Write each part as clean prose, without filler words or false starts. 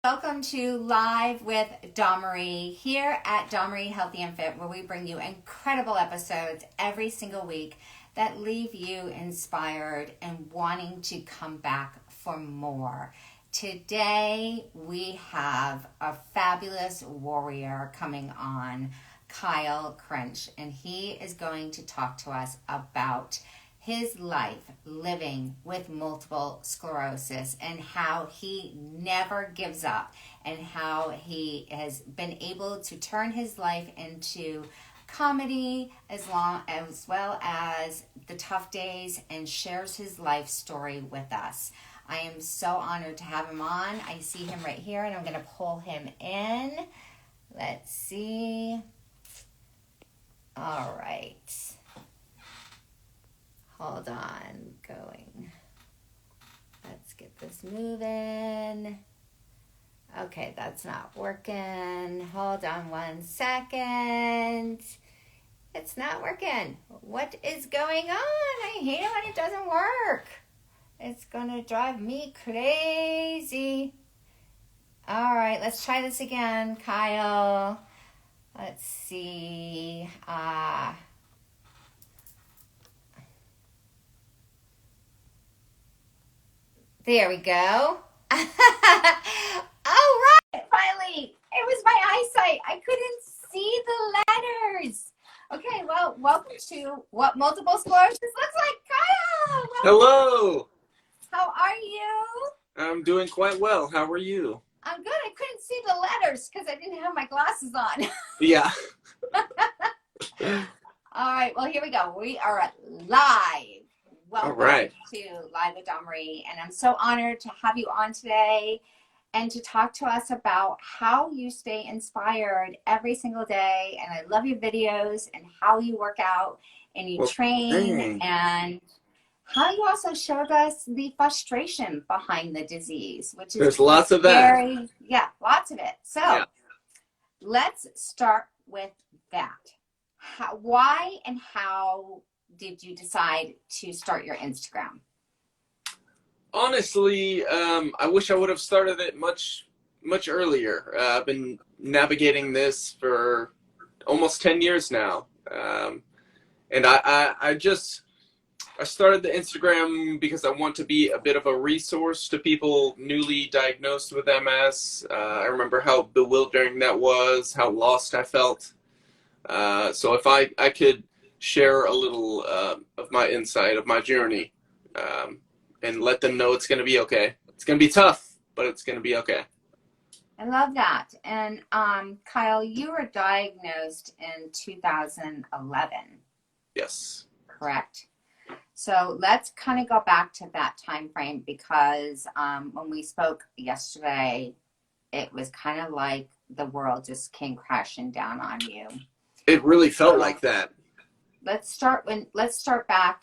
Welcome to Live with Dawnmarie here at Dawnmarie Healthy and Fit, where we bring you incredible episodes every single week that leave you inspired and wanting to come back for more. Today we have a fabulous warrior coming on, Kranich, and he is going to talk to us about his life living with multiple sclerosis and how he never gives up and how he has been able to turn his life into comedy as well as the tough days, and shares his life story with us. I am so honored to have him on. I see him right here and I'm going to pull him in. Let's see. All right. Hold on, going. Let's get this moving. Okay, that's not working. Hold on 1 second. It's not working. What is going on? I hate it when it doesn't work. It's gonna drive me crazy. All right, let's try this again, Kyle. Let's see. There we go. All right, finally. It was my eyesight. I couldn't see the letters. Okay, well, welcome to What Multiple Sclerosis Looks Like. Kyle! Hello! How are you? I'm doing quite well. How are you? I'm good. I couldn't see the letters because I didn't have my glasses on. Yeah. All right, well, here we go. We are live. Welcome All right. to Live with Dawnmarie, and I'm so honored to have you on today and to talk to us about how you stay inspired every single day. And I love your videos and how you work out and you train, and how you also showed us the frustration behind the disease, which is there's lots of scary. that. Yeah, lots of it. So let's start with that. Why and how did you decide to start your Instagram? Honestly, I wish I would have started it much earlier. I've been navigating this for almost 10 years now. And I started the Instagram because I want to be a bit of a resource to people newly diagnosed with MS. I remember how bewildering that was, how lost I felt. So if I could share a little of my insight, of my journey, and let them know it's going to be okay. It's going to be tough, but it's going to be okay. I love that. And Kyle, you were diagnosed in 2011. Yes. Correct. So let's kind of go back to that time frame, because when we spoke yesterday, it was kind of like the world just came crashing down on you. It really felt like that. Let's start back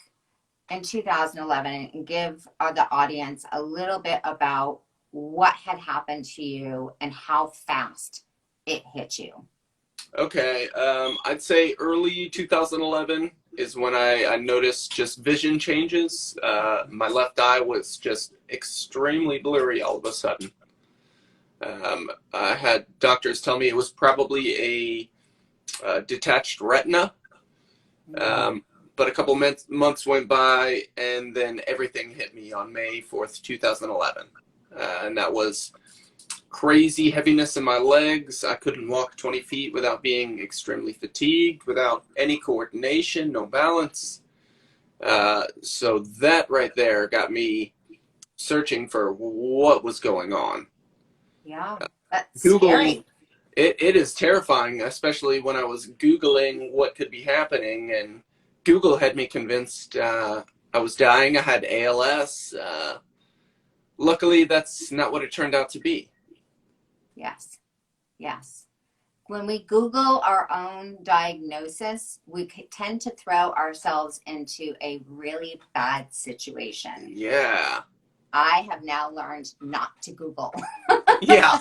in 2011 and give the audience a little bit about what had happened to you and how fast it hit you. Okay, I'd say early 2011 is when I noticed just vision changes. My left eye was just extremely blurry all of a sudden. I had doctors tell me it was probably a detached retina. But a couple months went by, and then everything hit me on May 4th, 2011. And that was crazy heaviness in my legs. I couldn't walk 20 feet without being extremely fatigued, without any coordination, no balance. So that right there got me searching for what was going on. Yeah, that's Googling, scary. It is terrifying, especially when I was Googling what could be happening, and Google had me convinced I was dying. I had ALS. Luckily, that's not what it turned out to be. Yes, yes. When we Google our own diagnosis, we tend to throw ourselves into a really bad situation. Yeah. I have now learned not to Google. Yeah.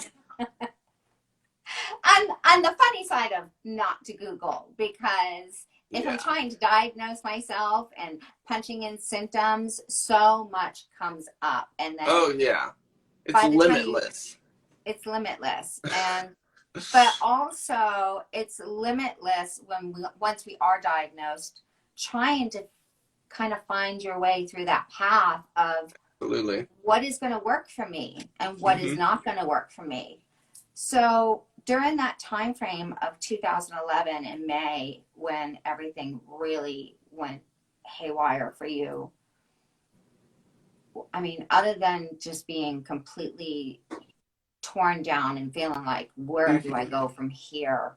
On the funny side of not to Google, because if I'm trying to diagnose myself and punching in symptoms, so much comes up. And then Oh, yeah. It's limitless. it's limitless. And but also it's limitless when once we are diagnosed, trying to kind of find your way through that path of Absolutely. what is going to work for me and what is not going to work for me. So during that time frame of 2011 in May, when everything really went haywire for you, I mean, other than just being completely torn down and feeling like, where do I go from here?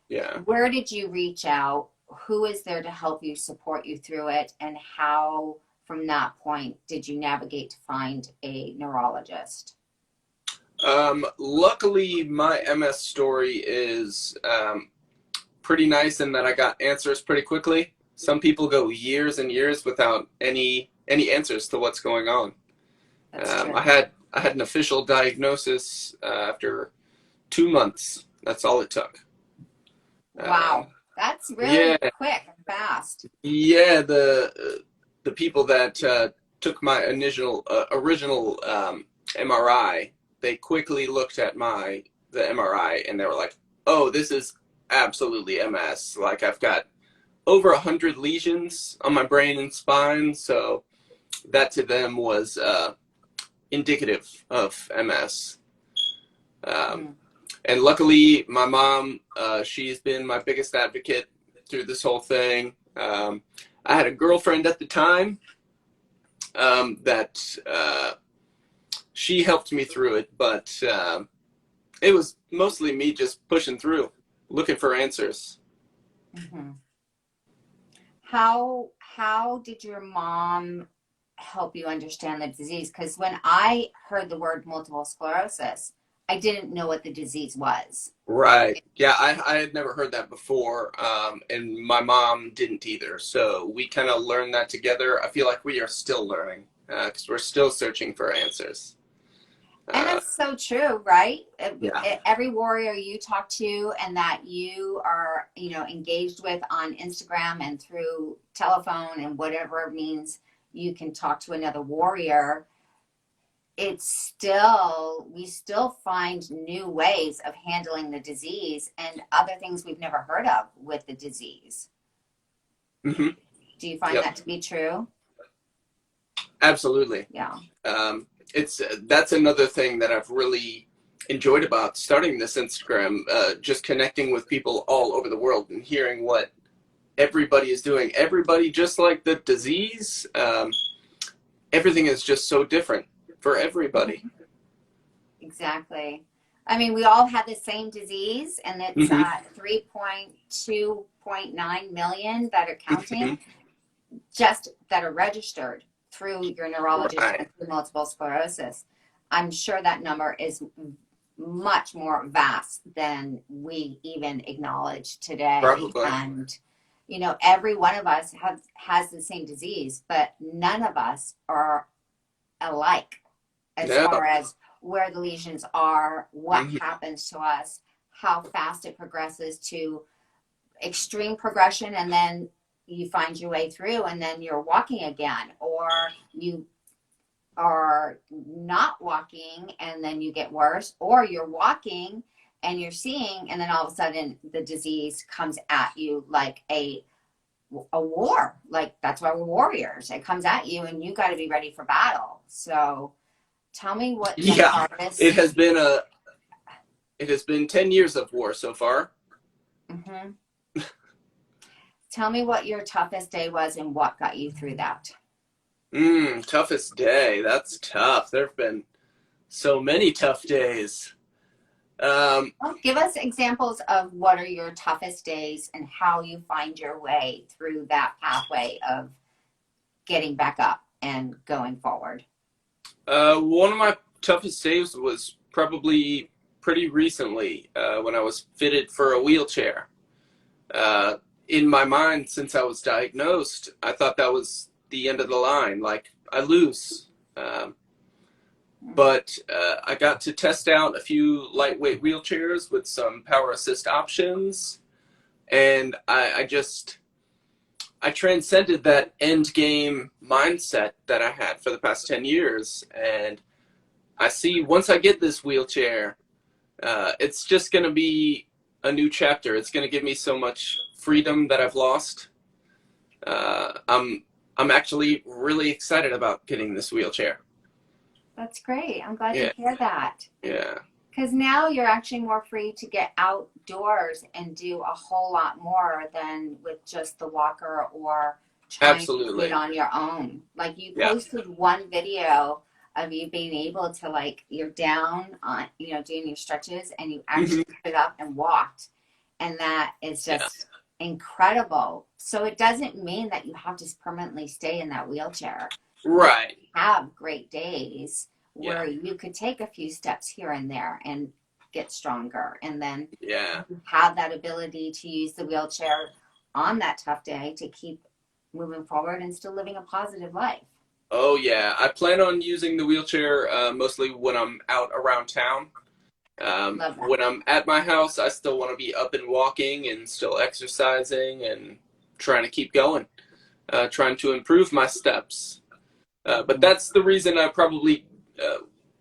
Yeah. Where did you reach out? Who is there to help you, support you through it? And how, from that point, did you navigate to find a neurologist? Luckily, my MS story is pretty nice in that I got answers pretty quickly. Some people go years and years without any answers to what's going on. I had an official diagnosis after 2 months. That's all it took. Wow, that's really quick and fast. Yeah, the people that took my original MRI, they quickly looked at the MRI and they were like, "Oh, this is absolutely MS. Like, I've got over 100 lesions on my brain and spine." So that to them was indicative of MS. And luckily, my mom, she's been my biggest advocate through this whole thing. I had a girlfriend at the time that she helped me through it, but it was mostly me just pushing through, looking for answers. Mm-hmm. How did your mom help you understand the disease? Because when I heard the word multiple sclerosis, I didn't know what the disease was. Right. Yeah, I had never heard that before, and my mom didn't either. So we kind of learned that together. I feel like we are still learning because we're still searching for answers. And that's so true, right? Yeah. Every warrior you talk to and that you are, engaged with on Instagram and through telephone and whatever means you can talk to another warrior, we still find new ways of handling the disease and other things we've never heard of with the disease. Mm-hmm. Do you find that to be true? Absolutely. Yeah. That's another thing that I've really enjoyed about starting this Instagram, just connecting with people all over the world and hearing what everybody is doing. Everybody, just like the disease, everything is just so different for everybody. Exactly. I mean, we all have the same disease, and it's 3.2.9 million that are counting, just that are registered through your neurologist and through multiple sclerosis. I'm sure that number is much more vast than we even acknowledge today. Probably. And, every one of us has the same disease, but none of us are alike as far as where the lesions are, what happens to us, how fast it progresses to extreme progression, and then you find your way through and then you're walking again, or you are not walking and then you get worse, or you're walking and you're seeing and then all of a sudden the disease comes at you like a war. Like, that's why we're warriors. It comes at you and you got to be ready for battle. So tell me what the hardest... It has been 10 years of war so far. Mm-hmm. Tell me what your toughest day was and what got you through that. Toughest day. That's tough. There have been so many tough days. Well, give us examples of what are your toughest days and how you find your way through that pathway of getting back up and going forward. One of my toughest days was probably pretty recently when I was fitted for a wheelchair. In my mind, since I was diagnosed, I thought that was the end of the line. Like, I lose. But I got to test out a few lightweight wheelchairs with some power assist options. And I transcended that end game mindset that I had for the past 10 years. And I see once I get this wheelchair, It's just going to be a new chapter. It's going to give me so much freedom that I've lost. I'm actually really excited about getting this wheelchair. That's great. I'm glad Yeah, to hear that. yeah, Because now you're actually more free to get outdoors and do a whole lot more than with just the walker or trying to do it absolutely. on your own. Like you Yeah. posted one video of you being able to, like, you're down on, doing your stretches and you Hmm. actually stood up and walked. And that is Yeah. just incredible. So it doesn't mean that you have to permanently stay in that wheelchair. You Right. have great days Yeah. where you could take a few steps here and there and get stronger, and then Yeah. have that ability to use the wheelchair on that tough day to keep moving forward and still living a positive life. Oh, yeah. I plan on using the wheelchair mostly when I'm out around town. Love that. When I'm at my house, I still want to be up and walking and still exercising and trying to keep going, trying to improve my steps. But that's the reason I probably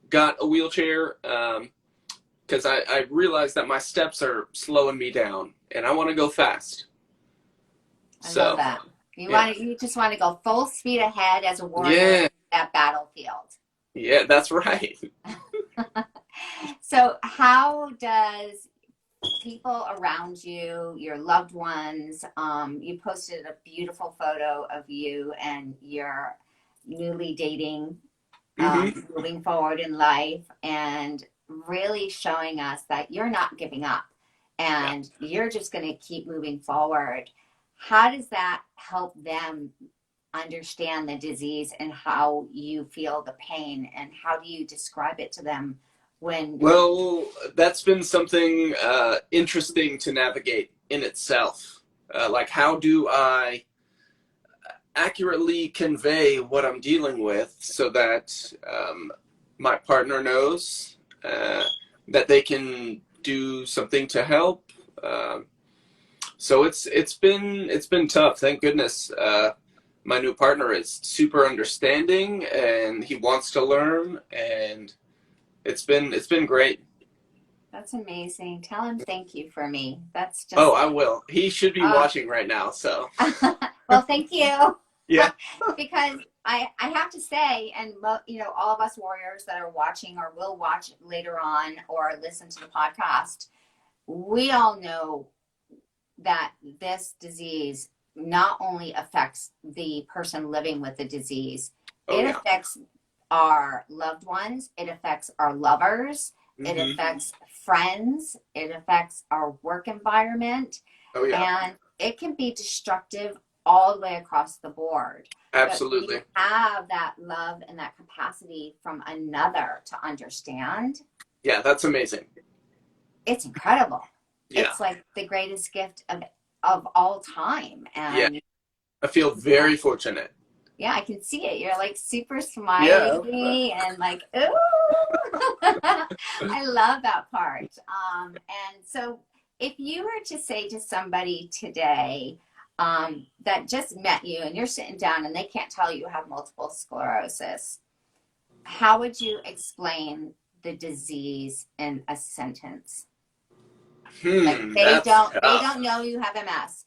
got a wheelchair, because I realized that my steps are slowing me down and I want to go fast. I love So, that. yeah. You just want to go full speed ahead as a warrior in Yeah. that battlefield. Yeah, that's right. So how does people around you, your loved ones, you posted a beautiful photo of you and your newly dating, Hmm. moving forward in life, and really showing us that you're not giving up Yeah. and you're just going to keep moving forward. How does that help them understand the disease and how you feel the pain, and how do you describe it to them when Well, that's been something interesting to navigate in itself. Like, how do I accurately convey what I'm dealing with so that my partner knows that they can do something to help? So it's been tough. Thank goodness. My new partner is super understanding and he wants to learn, and it's been great. That's amazing. Tell him thank you for me. That's Oh, just, I will. He should be watching right now, so well, thank you. yeah. Because I have to say, and all of us warriors that are watching or will watch later on or listen to the podcast, we all know that this disease not only affects the person living with the disease, Oh it yeah. affects our loved ones, it affects our lovers, it Hmm. affects friends, it affects our work environment, Oh yeah. and it can be destructive all the way across the board. But when you Absolutely. have that love and that capacity from another to understand, Yeah, that's amazing. it's incredible. Yeah. It's like the greatest gift of all time. Yeah. And I feel very fortunate. yeah, I can see it. You're like super Yeah. smiley and like, ooh. I love that part. And so if you were to say to somebody today, that just met you and you're sitting down and they can't tell you have multiple sclerosis, how would you explain the disease in a sentence? Like That's they tough. don't know you have MS.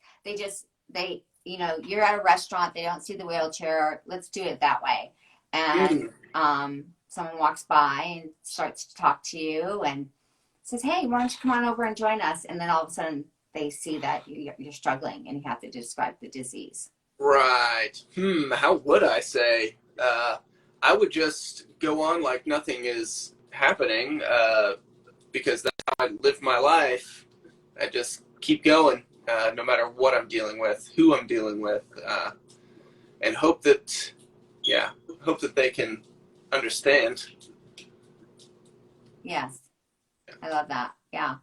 You're at a restaurant, they don't see the wheelchair. Let's do it that way. And Hmm. someone walks by and starts to talk to you and says, "Hey, why don't you come on over and join us?" And then all of a sudden they see that you're struggling and you have to describe the disease. Right. How would I say? I would just go on like nothing is happening, because that's how I live my life. I just keep going, no matter what I'm dealing with, who I'm dealing with, and yeah, hope that they can understand. Yes, I love that. Yeah.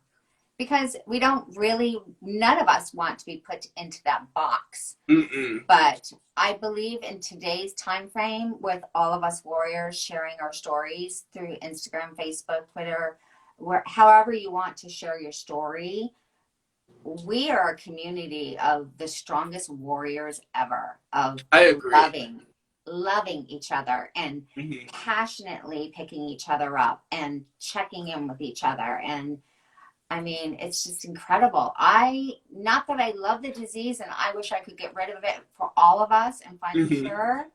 Because none of us want to be put into that box. Mm-mm. But I believe in today's time frame, with all of us warriors sharing our stories through Instagram, Facebook, Twitter, however you want to share your story, we are a community of the strongest warriors ever, of I agree. loving, loving each other and Mhm. passionately picking each other up and checking in with each other. And I mean, it's just incredible. Not that I love the disease and I wish I could get rid of it for all of us and find a Mhm. cure,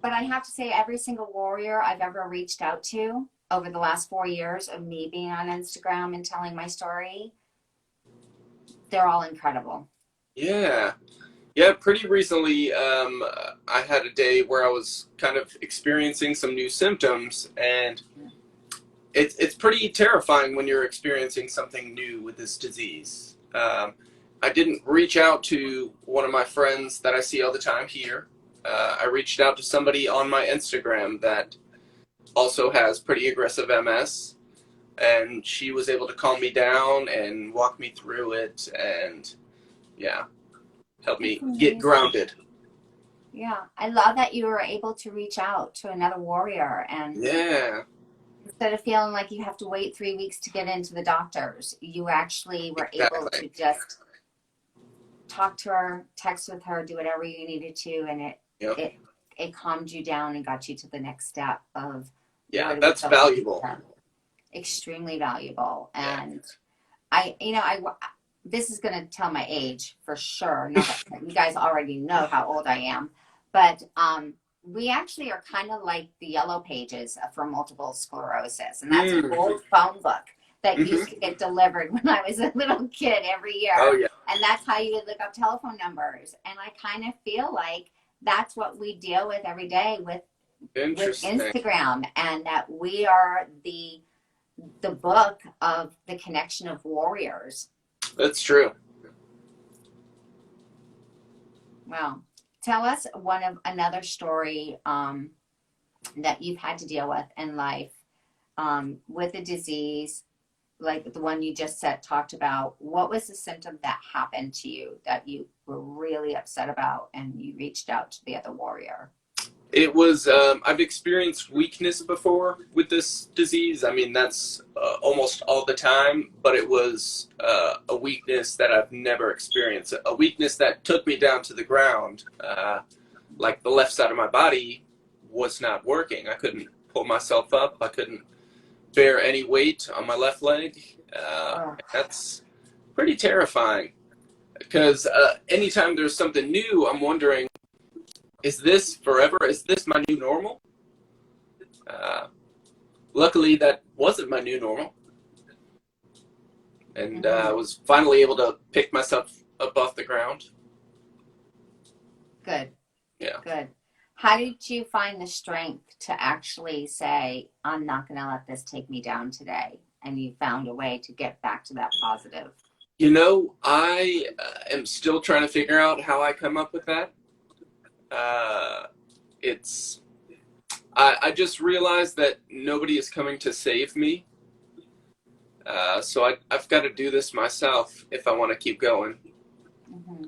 but I have to say, every single warrior I've ever reached out to over the last 4 years of me being on Instagram and telling my story, they're all incredible. Yeah. Yeah, pretty recently, I had a day where I was kind of experiencing some new symptoms, and it's pretty terrifying when you're experiencing something new with this disease. I didn't reach out to one of my friends that I see all the time here. I reached out to somebody on my Instagram that also has pretty aggressive MS, and she was able to calm me down and walk me through it, and yeah, help That's me get amazing. grounded. Yeah, I love that you were able to reach out to another warrior, and Yeah, instead of feeling like you have to wait 3 weeks to get into the doctors, you actually were able exactly. to just talk to her, text with her, do whatever you needed to, and Yep. it it calmed you down and got you to the next step of Yeah, what it was that's going valuable. to. Extremely valuable. Yeah. And I this is going to tell my age for sure. Not that you guys already know how old I am, but we actually are kind of like the yellow pages for multiple sclerosis, and that's an Mm. old phone book that Hmm. used to get delivered when I was a little kid every Oh year, yeah. and that's how you would look up telephone numbers. And I kind of feel like that's what we deal with every day with Interesting. Instagram, and that we are the book of the connection of warriors. That's true. Well, tell us one of another story that you've had to deal with in life with a disease like the one you just said talked about. What was the symptom that happened to you that you were really upset about and you reached out to the other warrior? It was, I've experienced weakness before with this disease. I mean, that's almost all the time, but it was a weakness that I've never experienced. A weakness that took me down to the ground. Like the left side of my body was not working. I couldn't pull myself up. I couldn't bear any weight on my left leg. Oh, That's pretty terrifying because anytime there's something new, I'm wondering, is this forever? Is this my new normal? Uh, Luckily, that wasn't my new normal, and I mm-hmm. was finally able to pick myself up off the ground. Good, Yeah. good. How did you find the strength to actually say, I'm not going to let this take me down today? And you found a way to get back to that positive. You know, I am still trying to figure out how I come up with that. Uh, it's I just realized that nobody is coming to save me. So I've got to do this myself if I want to keep going. Mm-hmm.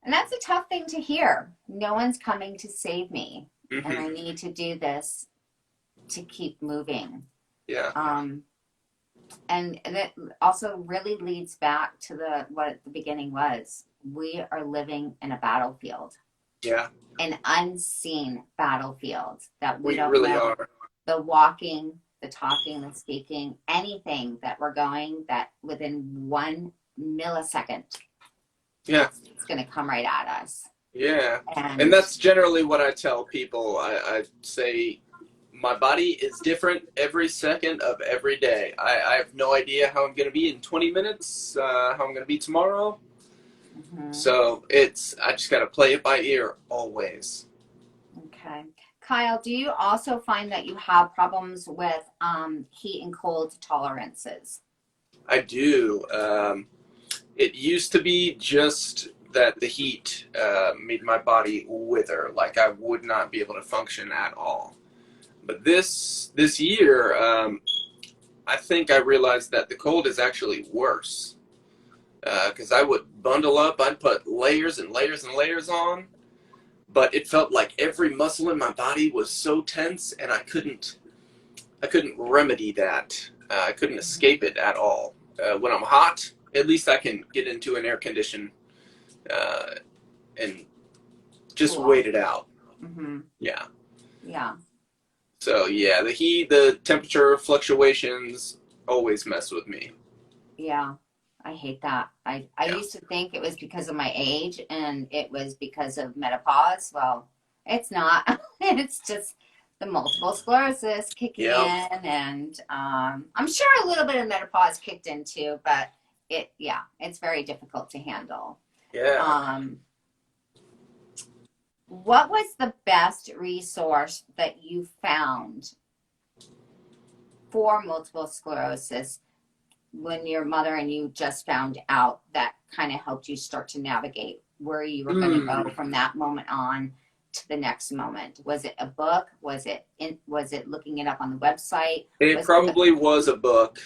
And that's a tough thing to hear. No one's coming to save me, and I Hmm. need to do this to keep moving. Yeah. Um, and it also really leads back to what the beginning was. We are living in a battlefield, Yeah. an unseen battlefield that we We don't really know. are. The walking, the talking, the speaking, anything that we're going that within 1 millisecond, Yeah. it's going to come right at us. Yeah. And And that's generally what I tell people. I say my body is different every second of every day. I have no idea how I'm going to be in 20 minutes, how I'm going to be tomorrow. mhm. So I just got to play it by ear always. Okay. Kyle, do you also find that you have problems with heat and cold tolerances? I do. It used to be just that the heat made my body wither, like I would not be able to function at all. But this year, I think I realized that the cold is actually worse. Because I would bundle up, I'd put layers and layers and layers on, but it felt like every muscle in my body was so tense, and I couldn't remedy that. I couldn't escape it at all. When I'm hot, at least I can get into an air condition uh, and just cool. wait it out. Mm-hmm. Yeah. Yeah. So yeah, the heat, the temperature fluctuations always mess with me. Yeah. I hate that. I Yeah. used to think it was because of my age and it was because of menopause. Well, it's not. It's just the multiple sclerosis kicking Yeah. in, and I'm sure a little bit of menopause kicked in too, but it's very difficult to handle. Yeah. What was the best resource that you found for multiple sclerosis when your mother and you just found out, that kind of helped you start to navigate where you were going to go from that moment on to the next moment? Was it a book? Was it looking it up on the website? It probably was a book.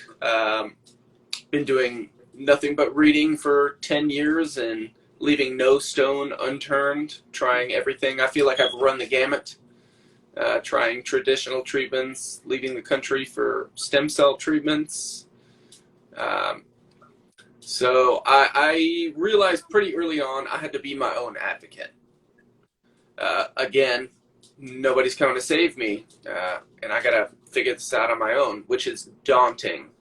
Been doing nothing but reading for 10 years and leaving no stone unturned, trying everything. I feel like I've run the gamut, trying traditional treatments, leaving the country for stem cell treatments. So I realized pretty early on I had to be my own advocate. Again, nobody's coming to save me, and I gotta figure this out on my own, which is daunting.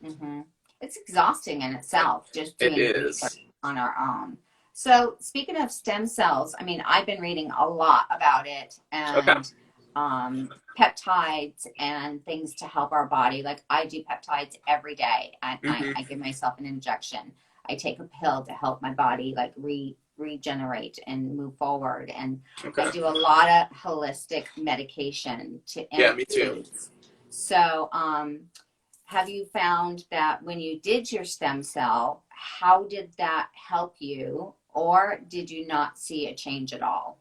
Mm-hmm. It's exhausting in itself, just doing research on our own. So speaking of stem cells, I mean, I've been reading a lot about it, and peptides and things to help our body. Like I do peptides every day. I give myself an injection. I take a pill to help my body like regenerate and move forward. And I do a lot of holistic medication to me too. So have you found that when you did your stem cell, how did that help you, or did you not see a change at all?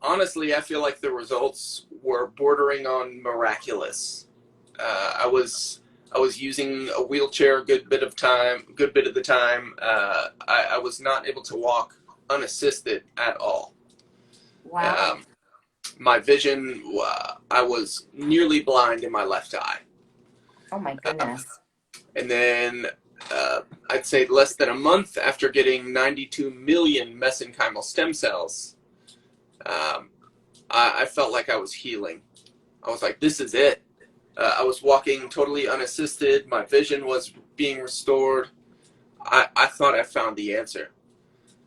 Honestly, I feel like the results were bordering on miraculous. I was using a wheelchair a good bit of the time. I was not able to walk unassisted at all. Wow. My vision, I was nearly blind in my left eye. Oh my goodness. And then I'd say less than a month after getting 92 million mesenchymal stem cells, I felt like I was healing. I was like, this is it. I was walking totally unassisted. My vision was being restored. I thought I found the answer.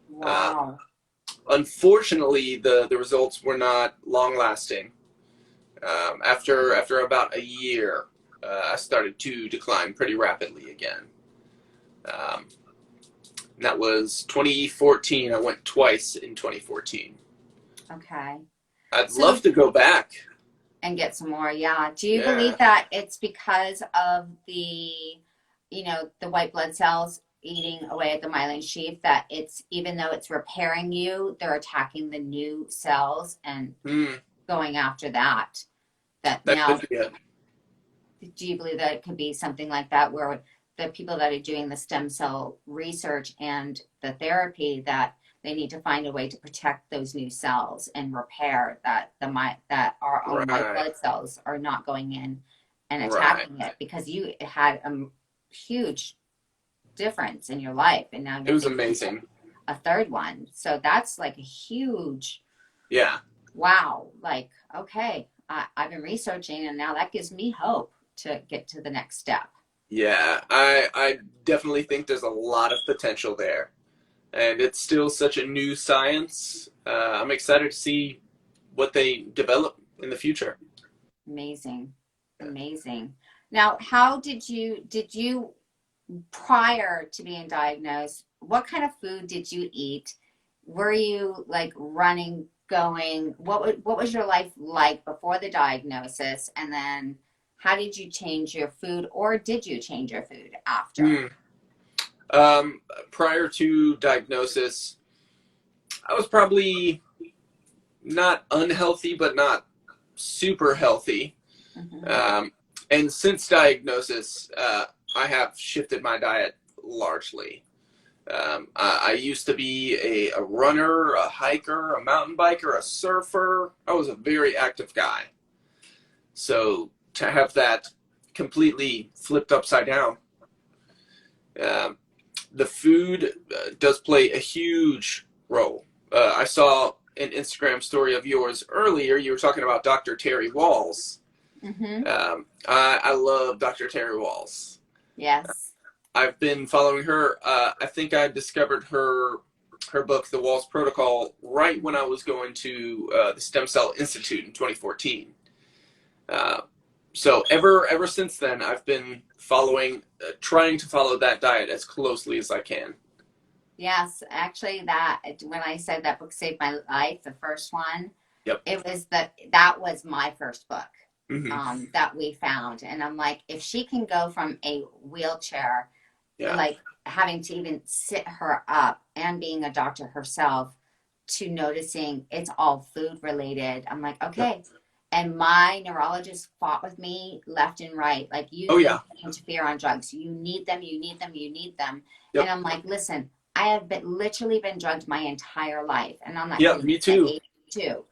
Wow. Unfortunately, the results were not long lasting. After about a year, I started to decline pretty rapidly again. That was 2014. I went twice in 2014. Okay. I'd love to go back. And get some more, yeah. Do you believe that it's because of the white blood cells eating away at the myelin sheath, that it's, even though it's repairing you, they're attacking the new cells and going after that? That now, could be it. Do you believe that it could be something like that, where the people that are doing the stem cell research and the therapy, that they need to find a way to protect those new cells and repair that our own white blood cells are not going in and attacking it, because you had a huge difference in your life, and now it was amazing. A third one. So that's like a huge, wow. Like, okay, I've been researching, and now that gives me hope to get to the next step. Yeah, I definitely think there's a lot of potential there. And it's still such a new science. I'm excited to see what they develop in the future. Amazing. Amazing. Now, how did you, prior to being diagnosed, what kind of food did you eat? Were you like running, going? What was your life like before the diagnosis? And then how did you change your food, or did you change your food after? Prior to diagnosis, I was probably not unhealthy, but not super healthy. And since diagnosis, I have shifted my diet largely. I used to be a runner, a hiker, a mountain biker, a surfer. I was a very active guy. So to have that completely flipped upside down, the food does play a huge role. I saw an Instagram story of yours earlier. You were talking about Dr. Terry Wahls. Mm-hmm. I love Dr. Terry Wahls. Yes. I've been following her. I think I discovered her book, The Wahls Protocol, right when I was going to the Stem Cell Institute in 2014. So ever since then, I've been trying to follow that diet as closely as I can. Yes, actually, that when I said that book saved my life, the first one, Yep. that was my first book Mm-hmm. that we found, and I'm like, if she can go from a wheelchair, Yeah. like having to even sit her up, and being a doctor herself, to noticing it's all food related, I'm like, Yep. okay. And my neurologist fought with me left and right, like, you Oh need yeah. to interfere on drugs. You need them. You need them. You need them. And Yep. I'm like, listen, I have literally been drugged my entire life, and I'm not Yeah. kidding. Me At too. 82,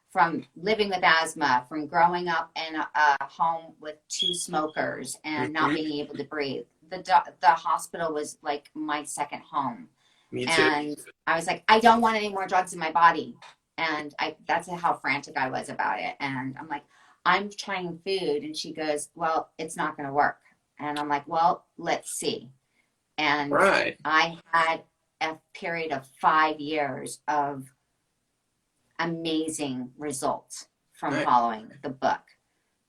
from living with asthma, from growing up in a home with two smokers and not Mm-hmm. being able to breathe. The hospital was like my second home, Me too. and I was like, I don't want any more drugs in my body, and that's how frantic I was about it. And I'm like, I'm trying food, and she goes, well, it's not going to work. And I'm like, well, let's see. And Right. I had a period of 5 years of amazing results from Right. following the book.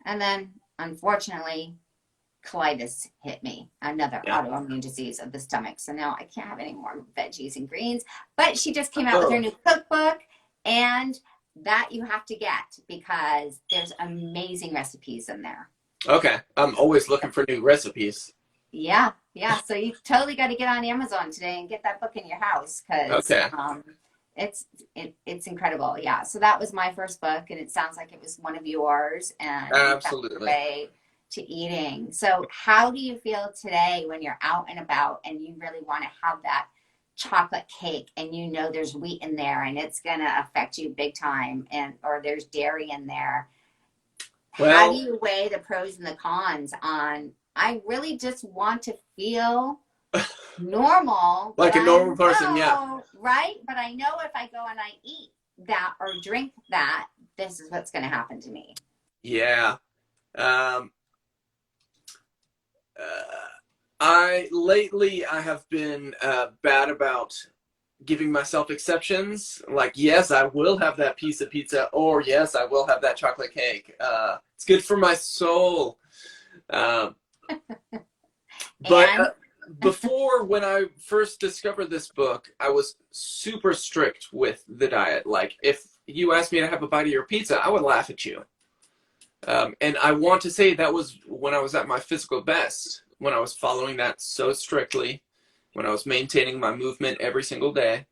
And then, unfortunately, colitis hit me, another Yeah. autoimmune disease of the stomach. So now I can't have any more veggies and greens. But she just came out with her Oh. new cookbook, and that you have to get because there's amazing recipes in there. Okay. I'm always looking for new recipes. Yeah, yeah. So you totally got to get on Amazon today and get that book in your house because Okay. it's incredible. Yeah. So that was my first book, and it sounds like it was one of yours, and you found your Absolutely. way to eating. So how do you feel today when you're out and about and you really want to have that chocolate cake, and you know there's wheat in there and it's gonna affect you big time, and or there's dairy in there? How do Well, you weigh the pros and the cons on, I really just want to feel normal, but like a I normal person, yeah. know, right? But I know if I go and I eat that or drink that, this is what's going to happen to me. Yeah. Um, I have been bad about giving myself exceptions. Like, yes, I will have that piece of pizza, or yes, I will have that chocolate cake. It's good for my soul. Um, but And before, when I first discovered this book, I was super strict with the diet. Like, if you asked me to have a bite of your pizza, I would laugh at you. And I want to say that was when I was at my physical best, when I was following that so strictly, when I was maintaining my movement every single day.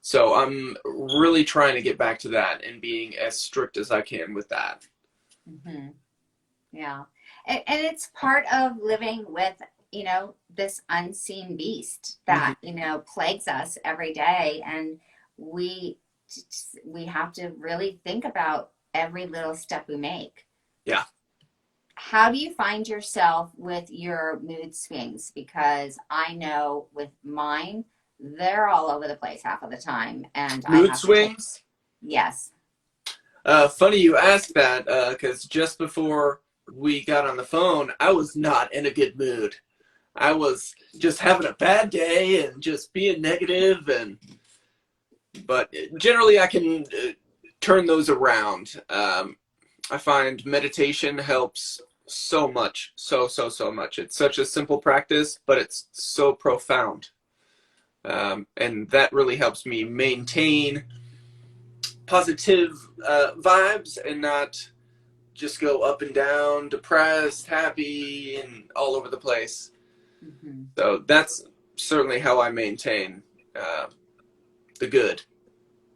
So I'm really trying to get back to that and being as strict as I can with that. mm-hmm. Yeah. And it's part of living with, this unseen beast Mm-hmm. that, plagues us every day. And we we have to really think about every little step we make. Yeah. How do you find yourself with your mood swings? Because I know with mine, they're all over the place half of the time. And I Mood have to take, swings? yes. Funny you asked that, because just before we got on the phone, I was not in a good mood. I was just having a bad day and just being negative, but generally I can turn those around. I find meditation helps so much, so much. It's such a simple practice, but it's so profound. And that really helps me maintain positive vibes and not just go up and down, depressed, happy, and all over the place. Mm-hmm. So that's certainly how I maintain the good.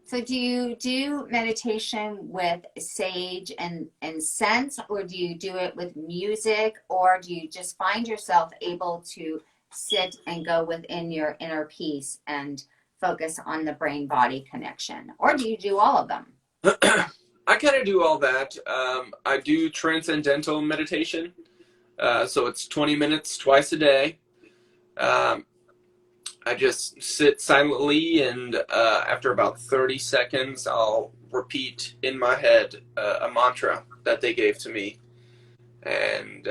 So do you do meditation with sage and scents, or do you do it with music, or do you just find yourself able to sit and go within your inner peace and focus on the brain body connection? Or do you do all of them? I kind of do all that. I do transcendental meditation. So it's 20 minutes twice a day. I just sit silently, and after about 30 seconds, I'll repeat in my head a mantra that they gave to me. And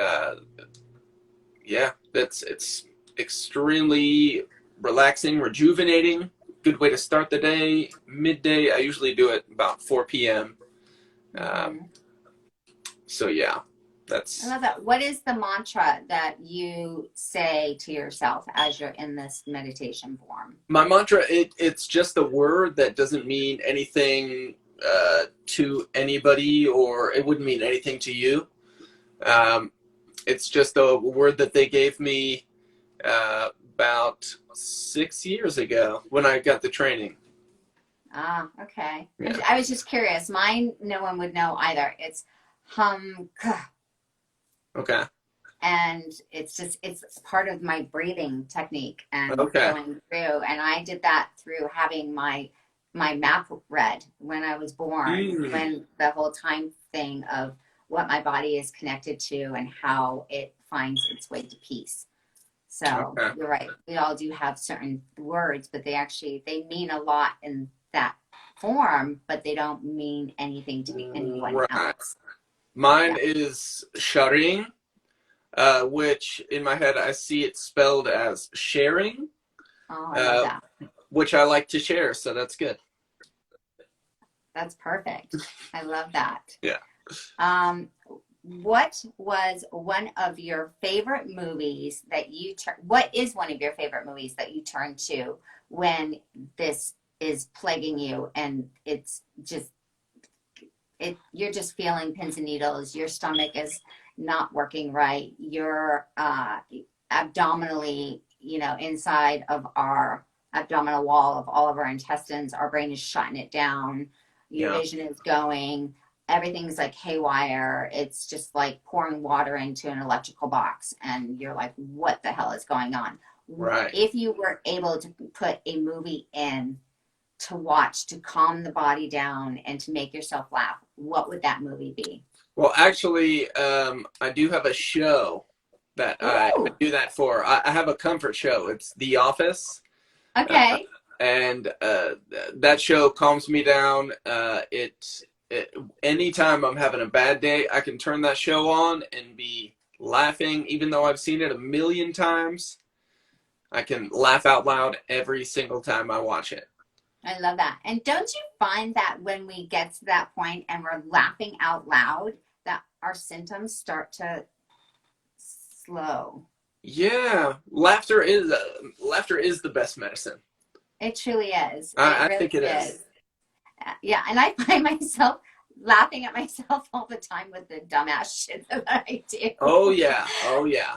yeah, it's extremely relaxing, rejuvenating. Good way to start the day. Midday, I usually do it about 4 p.m. Um, Mhm. so yeah, I that's love that. What is the mantra that you say to yourself as you're in this meditation form? my mantra. It's just a word that doesn't mean anything to anybody, or it wouldn't mean anything to you. Um, it's just a word that they gave me about 6 years ago when I got the training. Ah, okay. Yeah. I was just curious. Mine, no one would know either. It's K, Okay. and it's part of my breathing technique and Okay. going through. And I did that through having my map read when I was born, Mm, when the whole time thing of what my body is connected to and how it finds its way to peace. So okay. you're right. We all do have certain words, but they mean a lot in that form, but they don't mean anything to anyone Right. else. Mine Yeah. is sharing, which in my head I see it spelled as sharing, Oh, I love uh, that. which I like to share, so that's good. That's perfect. I love that. Yeah. Um, what was one of your favorite movies that what is one of your favorite movies that you turn to when this is plaguing you and it's just you're just feeling pins and needles, your stomach is not working right, you're abdominally, inside of our abdominal wall of all of our intestines, our brain is shutting it down, your Yeah. vision is going, everything's like haywire, it's just like pouring water into an electrical box and you're like, what the hell is going on? Right. If you were able to put a movie in to watch to calm the body down and to make yourself laugh, what would that movie be? Well, actually, I do have a show that I Ooh, do that for. I have a comfort show. It's The Office. Uh, okay. and that show calms me down. It anytime I'm having a bad day, I can turn that show on and be laughing, even though I've seen it a million times. I can laugh out loud every single time I watch it. I love that. And don't you find that when we get to that point and we're laughing out loud, that our symptoms start to slow? Yeah, laughter is the best medicine. It truly is. It I really think it is. is. Yeah. And I find myself laughing at myself all the time with the dumbass shit that I do. Oh yeah, oh yeah,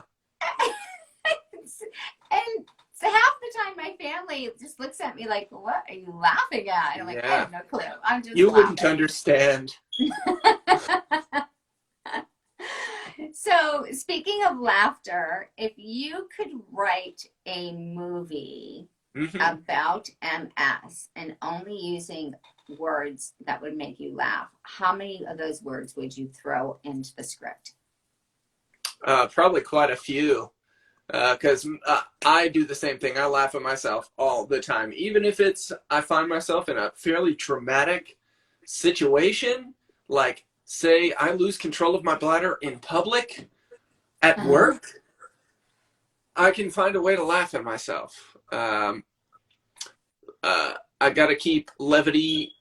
And so half the time my family just looks at me like, what are you laughing at? And I'm like, I yeah. have no clue. I'm just You wouldn't laughing. understand. So speaking of laughter, if you could write a movie Hmm. about MS and only using words that would make you laugh, how many of those words would you throw into the script? Probably quite a few. Because I do the same thing. I laugh at myself all the time, even if I find myself in a fairly traumatic situation, like say I lose control of my bladder in public at Uh-huh. work. I can find a way to laugh at myself. I got to keep levity.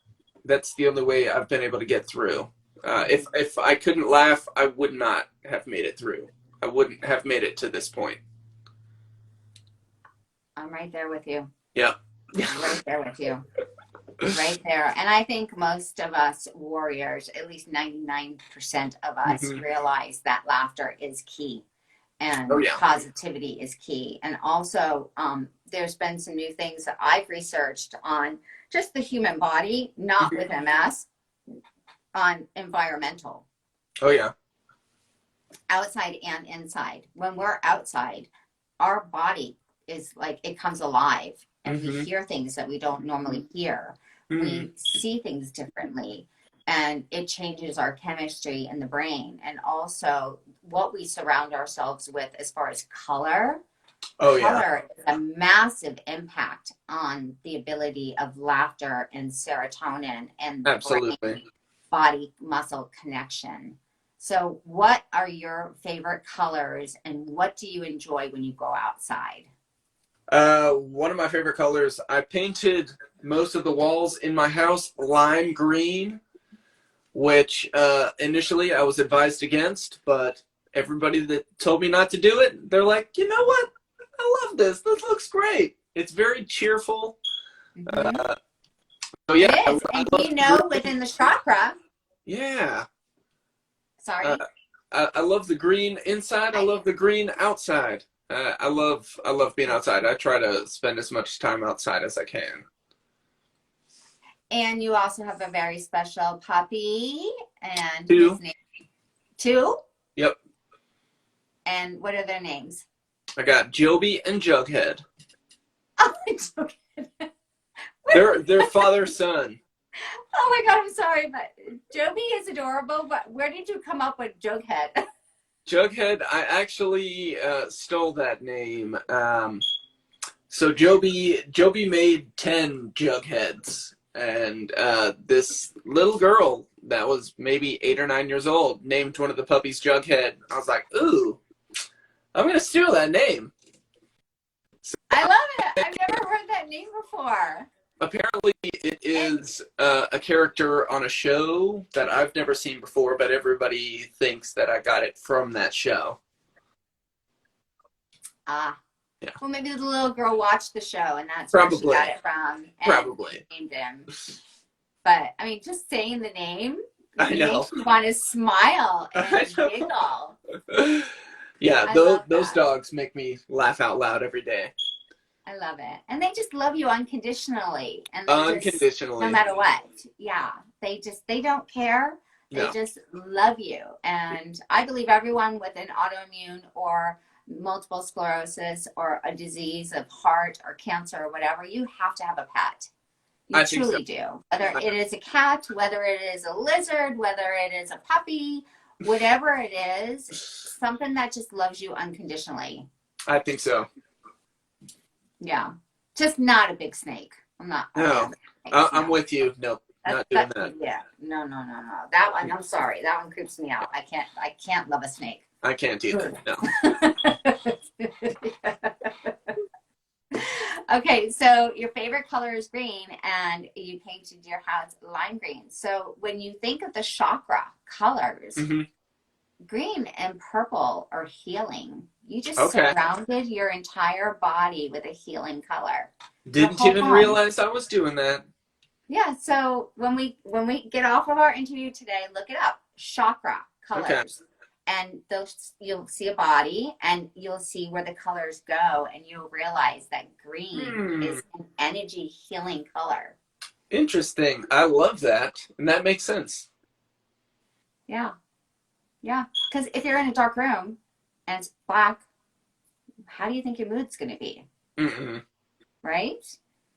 That's the only way I've been able to get through. If I couldn't laugh, I would not have made it through. I wouldn't have made it to this point. I'm right there with you. Yeah. Right there with you. Right there. And I think most of us warriors, at least 99% of us, Hmm. realize that laughter is key Oh and yeah. positivity is key. And also, there's been some new things that I've researched on just the human body, not with Hmm. MS, on environmental, Oh yeah. outside and inside. When we're outside, our body is like it comes alive and we Hmm. hear things that we don't normally hear. Hmm. We see things differently and it changes our chemistry in the brain and also what we surround ourselves with as far as color Oh yeah, color is a massive impact on the ability of laughter and serotonin and the brain absolutely. body muscle connection. So, what are your favorite colors and what do you enjoy when you go outside? One of my favorite colors, I painted most of the walls in my house lime green, which initially I was advised against, but everybody that told me not to do it, they're like, you know what? I love this. This looks great. It's very cheerful. Mm-hmm. Uh, so yeah, It is. I And love you the know, green. within the chakra, Yeah. Uh, sorry, I love the green inside. I I, love the green outside. I love being outside. I try to spend as much time outside as I can. and you also have a very special puppy, and his Two. name too. Yep. And what are their names? I got Joby and Jughead. Oh, it's okay. They're father son. Oh my God, I'm sorry, but Joby is adorable. But where did you come up with Jughead? Jughead. I actually stole that name. So Joby made 10 Jugheads, and this little girl that was maybe 8 or 9 years old named one of the puppies Jughead. I was like, ooh, I'm gonna steal that name. I love it. I've never heard that name before. Apparently, it And is a character on a show that I've never seen before, but everybody thinks that I got it from that show. ah, Yeah, well, maybe the little girl watched the show, and that's where she probably, got it from, and probably. named him. But I mean, just saying the name I know. makes you want to smile I and know. giggle. Yeah, I those love those that. dogs make me laugh out loud every day. I love it. And they just love you unconditionally. And they just, no Unconditionally. matter what, yeah, they don't care. They No. just love you. And I believe everyone with an autoimmune or multiple sclerosis or a disease of heart or cancer or whatever, you have to have a pet. You I think so. truly do. Whether it is a cat, whether it is a lizard, whether it is a puppy, whatever it is, something that just loves you unconditionally. I think so. Yeah. Just not a big snake. I'm not a fan No, of snakes. I'm No. with you. No, not doing that. Yeah. No, no, no, no. That one, I'm sorry. That one creeps me out. I can't love a snake. I can't either. No. Okay, so your favorite color is green and you painted your house lime green. So when you think of the chakra colors, Hmm. green and purple are healing. You just Okay. surrounded your entire body with a healing color. Your Didn't whole even home. realize I was doing that. Yeah, so when we get off of our interview today, look it up. Chakra Okay. colors. And those you'll see a body and you'll see where the colors go and you'll realize that green is an energy healing color. Interesting. I love that. And that makes sense. Yeah. Yeah. Because if you're in a dark room and it's black, how do you think your mood's going to be? Mm-mm. Right?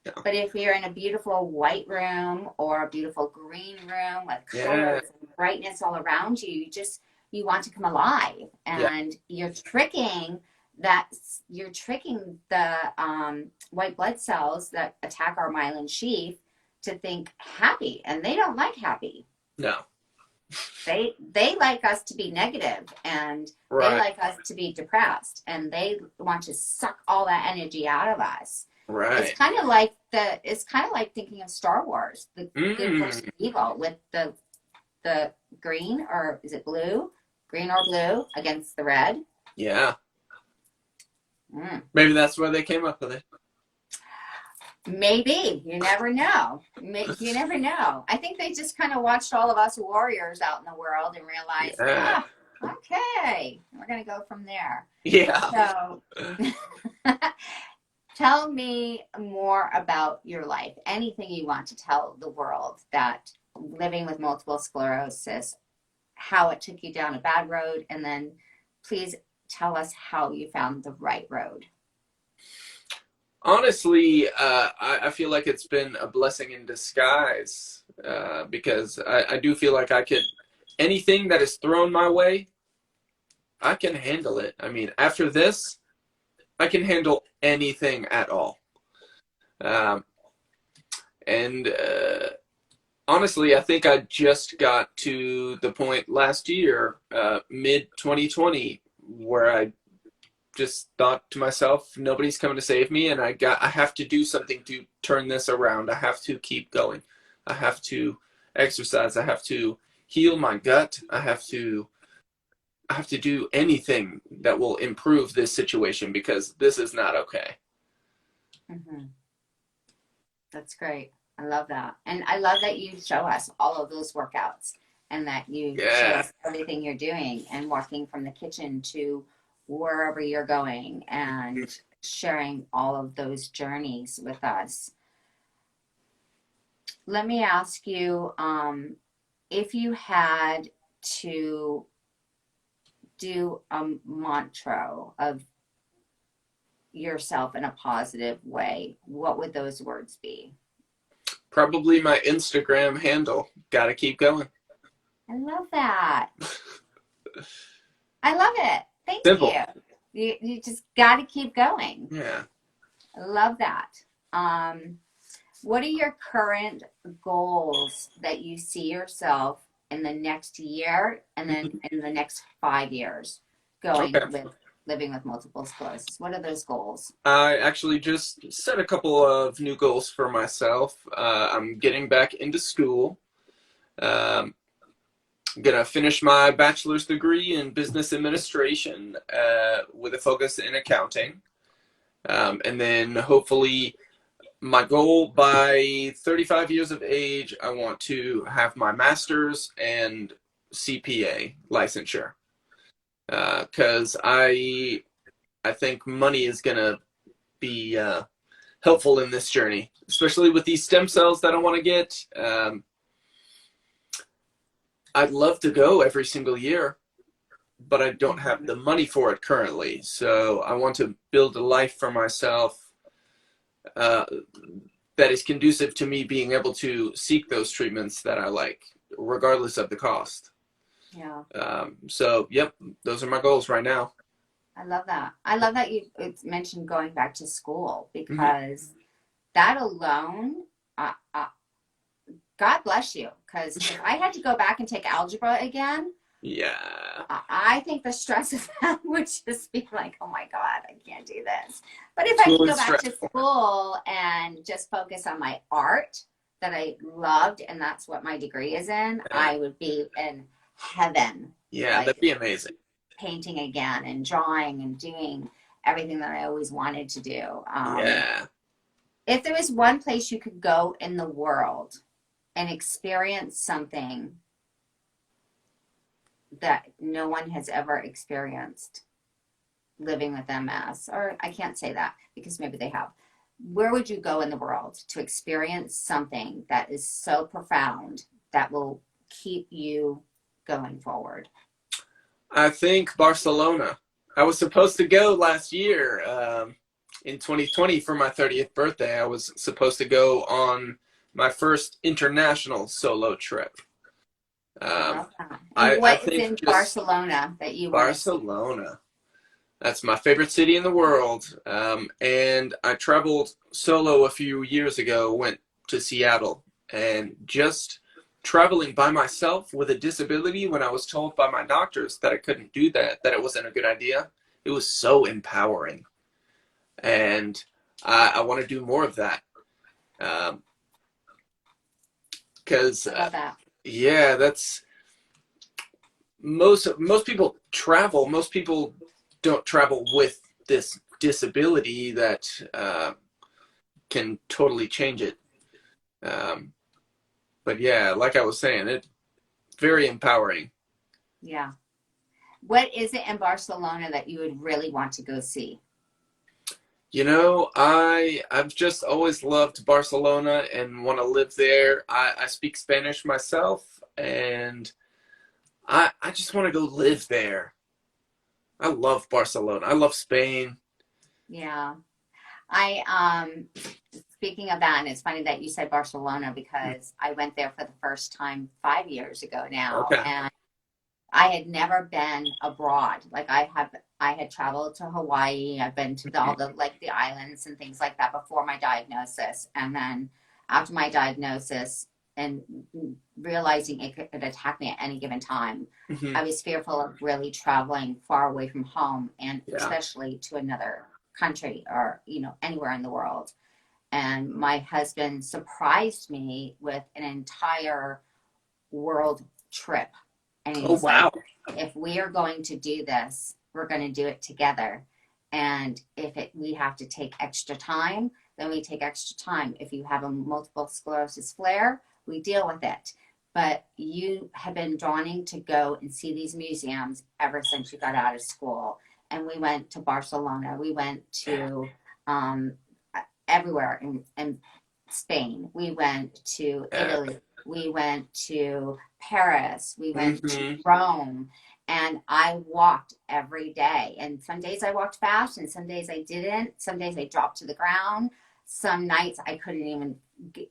Yeah. But if you're in a beautiful white room or a beautiful green room with Yeah. colors and brightness all around you, you want to come alive, Yeah. and you're tricking the white blood cells that attack our myelin sheath to think happy, and they don't like happy. No. They like us to be negative, and they Right. like us to be depressed, and they want to suck all that energy out of us. Right. It's kind of like thinking of Star Wars, the good versus evil, with the green, or is it blue? Green or blue against the red. Yeah. Mm. Maybe that's why they came up with it. Maybe. You never know. You never know. I think they just kind of watched all of us warriors out in the world and realized, Yeah. okay, we're going to go from there. Yeah. So tell me more about your life. Anything you want to tell the world that living with multiple sclerosis, how it took you down a bad road, and then please tell us how you found the right road. Honestly, I feel like it's been a blessing in disguise because I do feel like anything that is thrown my way, I can handle it. I mean, after this, I can handle anything at all. Um, and honestly, I think I just got to the point last year, mid 2020, where I just thought to myself, nobody's coming to save me, and I have to do something to turn this around. I have to keep going. I have to exercise. I have to heal my gut. I have to do anything that will improve this situation because this is not okay. Mm-hmm. That's great. I love that. And I love that you show us all of those workouts and that you show Yeah. us everything you're doing and walking from the kitchen to wherever you're going and sharing all of those journeys with us. Let me ask you, if you had to do a mantra of yourself in a positive way, what would those words be? Probably my Instagram handle. Gotta keep going. I love that. I love it. Thank Simple. you. You just got to keep going. Yeah. I love that. What are your current goals that you see yourself in the next year and then in the next 5 years going Okay. with living with multiple sclerosis? What are those goals? I actually just set a couple of new goals for myself. I'm getting back into school. Um, I'm gonna finish my bachelor's degree in business administration with a focus in accounting. And then hopefully my goal by 35 years of age, I want to have my master's and CPA licensure. Because I think money is gonna be helpful in this journey, especially with these stem cells that I want to get. I'd love to go every single year, but I don't have the money for it currently. So I want to build a life for myself that is conducive to me being able to seek those treatments that I like, regardless of the cost. Yeah. So, yep, those are my goals right now. I love that. I love that it's mentioned going back to school because that alone, God bless you. Because if I had to go back and take algebra again, Yeah. I think the stress of that would just be like, oh my God, I can't do this. But if I School could go is back to stressful. school and just focus on my art that I loved, and that's what my degree is in, I would be in heaven. Yeah, Like that'd be amazing. painting again and drawing and doing everything that I always wanted to do. Yeah. If there was one place you could go in the world and experience something that no one has ever experienced living with MS, or I can't say that because maybe they have, where would you go in the world to experience something that is so profound that will keep you going forward? I think Barcelona. I was supposed to go last year in 2020 for my 30th birthday. I was supposed to go on my first international solo trip. I Um, love that. And I what is think in just Barcelona that you want to see? Barcelona. That's my favorite city in the world. And I traveled solo a few years ago, went to Seattle, and just traveling by myself with a disability when I was told by my doctors that I couldn't do that, that it wasn't a good idea, it was so empowering. And I want to do more of that. Because, I love that. yeah, that's most people travel. Most people don't travel with this disability that can totally change it. But yeah, like I was saying, it's very empowering. Yeah. What is it in Barcelona that you would really want to go see? You know, I've just always loved Barcelona and want to live there. I speak Spanish myself, and I just want to go live there. I love Barcelona. I love Spain. Yeah. I speaking of that, and it's funny that you said Barcelona because I went there for the first time 5 years ago now, Okay. and I had never been abroad. Like I had traveled to Hawaii. I've been to all the like the islands and things like that before my diagnosis. And then after my diagnosis and realizing it could attack me at any given time, I was fearful of really traveling far away from home, and especially to another country or, you know, anywhere in the world. And my husband surprised me with an entire world trip. And he's like, if we are going to do this, we're going to do it together. And if we have to take extra time, then we take extra time. If you have a multiple sclerosis flare, we deal with it. But you have been wanting to go and see these museums ever since you got out of school. And we went to Barcelona. We went to everywhere in Spain. We went to Italy. We went to Paris. We went to Rome. And I walked every day. And some days I walked fast and some days I didn't. Some days I dropped to the ground. Some nights I couldn't even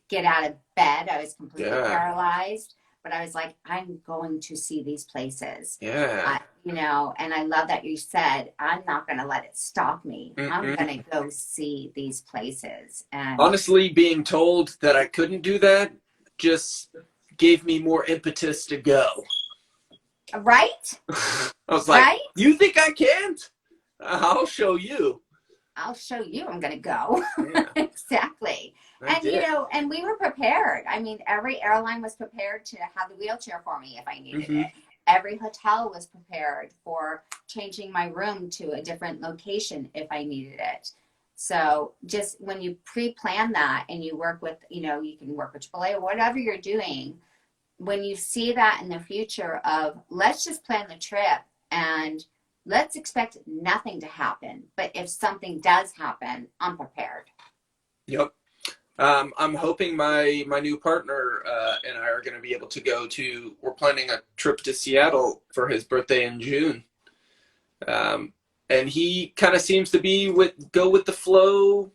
get out of bed. I was completely paralyzed. But I was like, I'm going to see these places. You know, and I love that you said, I'm not going to let it stop me. I'm going to go see these places. And honestly, being told that I couldn't do that just gave me more impetus to go. Right? I was like, you think I can't? I'll show you. I'll show you I'm going to go. Exactly. You know, and we were prepared. I mean, every airline was prepared to have the wheelchair for me if I needed it. Every hotel was prepared for changing my room to a different location if I needed it. So just when you pre-plan that and you work with, you know, you can work with AAA or whatever you're doing, when you see that in the future of let's just plan the trip and let's expect nothing to happen. But if something does happen, I'm prepared. Yep. I'm hoping my new partner and I are going to be able to we're planning a trip to Seattle for his birthday in June. And he kind of seems to go with the flow.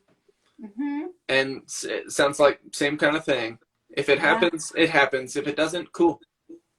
And it sounds like same kind of thing. If it happens, it happens. If it doesn't, cool.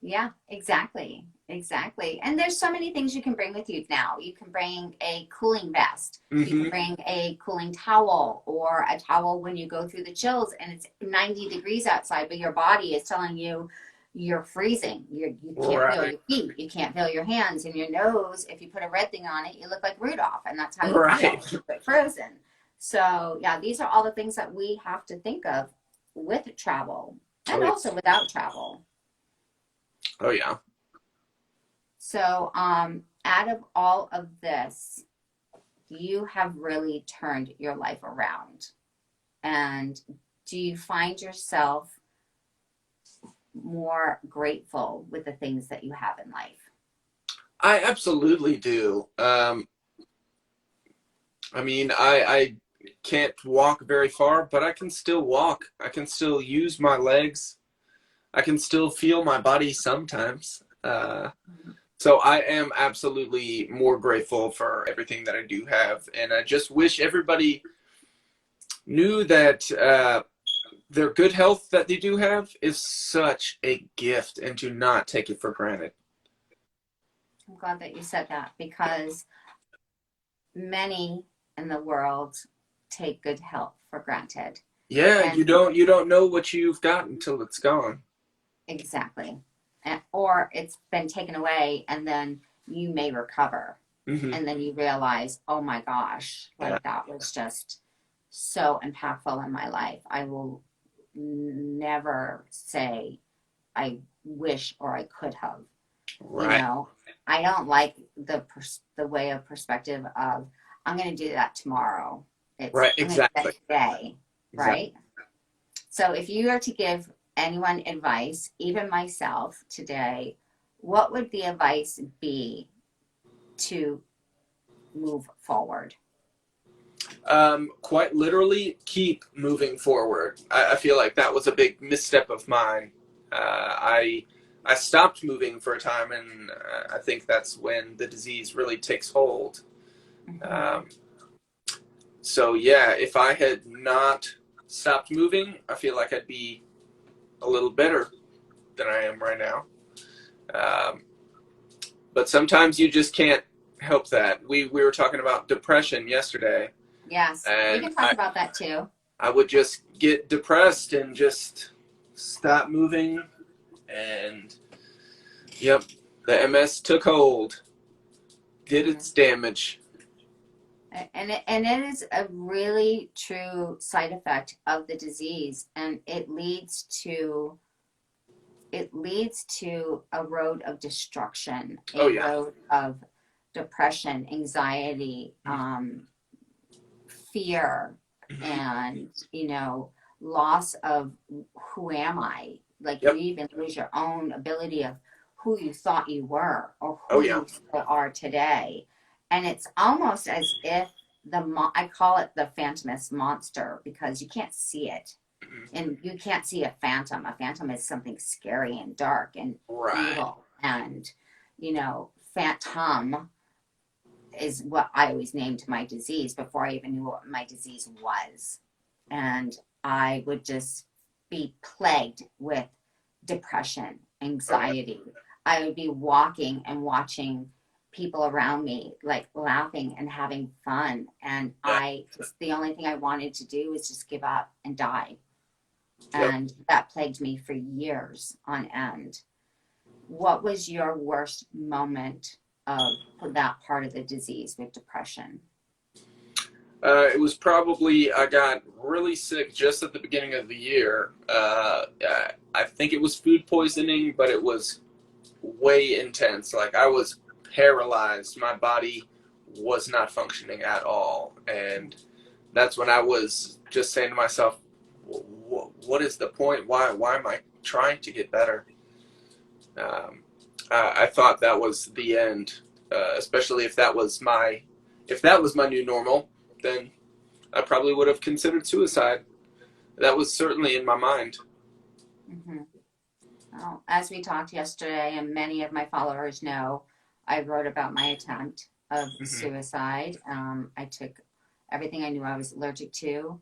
Yeah, exactly. Exactly. And there's so many things you can bring with you now. You can bring a cooling vest. You can bring a cooling towel, or a towel when you go through the chills and it's 90 degrees outside, but your body is telling you you're freezing. You can't feel your feet. You can't feel your hands and your nose. If you put a red thing on it, you look like Rudolph, and that's how you feel, but frozen. So yeah, these are all the things that we have to think of with travel and also without travel. Oh yeah. So, out of all of this, you have really turned your life around. And do you find yourself more grateful with the things that you have in life? I absolutely do. I mean, I can't walk very far, but I can still walk. I can still use my legs. I can still feel my body sometimes. So I am absolutely more grateful for everything that I do have. And I just wish everybody knew that their good health that they do have is such a gift, and to not take it for granted. I'm glad that you said that, because many in the world take good health for granted. Yeah, and you don't know what you've got until it's gone. Exactly. Or it's been taken away, and then you may recover. And then you realize, oh my gosh, that was just so impactful in my life. I will never say I wish or I could have. You know, I don't like the way of perspective of I'm going to do that tomorrow. It's exactly. Today, right? So if you are to give anyone advice, even myself today, what would the advice be to move forward? Quite literally, keep moving forward. I feel like that was a big misstep of mine. I stopped moving for a time, and I think that's when the disease really takes hold. So yeah, if I had not stopped moving, I feel like I'd be a little better than I am right now. But sometimes you just can't help that. We were talking about depression yesterday, Yes, we and can talk about that too. I would just get depressed and just stop moving, and yep, the MS took hold, did its damage. And it is a really true side effect of the disease, and it leads to a road of destruction, Oh a yeah. road of depression, anxiety, fear, Mhm. and loss of who am I. Like, you Yep. even lose your own ability of who you thought you were or Oh who yeah. you still are today. And it's almost as if I call it the phantomous monster, because you can't see it. Mhm. And you can't see a phantom. A phantom is something scary and dark and Right. evil. And, phantom is what I always named my disease before I even knew what my disease was. And I would just be plagued with depression, Oh yeah. anxiety. I would be walking and watching people around me like laughing and having fun. And Yeah. the only thing I wanted to do was just give up and die. Yep. And that plagued me for years on end. What was your worst moment of that part of the disease with depression? It was probably I got really sick just at the beginning of the year. I think it was food poisoning, but it was way intense. Like I was paralyzed. My body was not functioning at all, and that's when I was just saying to myself, "What is the point? Why am I trying to get better?" Um, I thought that was the end, especially if that was my new normal. Then I probably would have considered suicide. That was certainly in my mind. Mm-hmm. Well, as we talked yesterday, and many of my followers know, I wrote about my attempt of Hmm. suicide. I took everything I knew I was allergic to,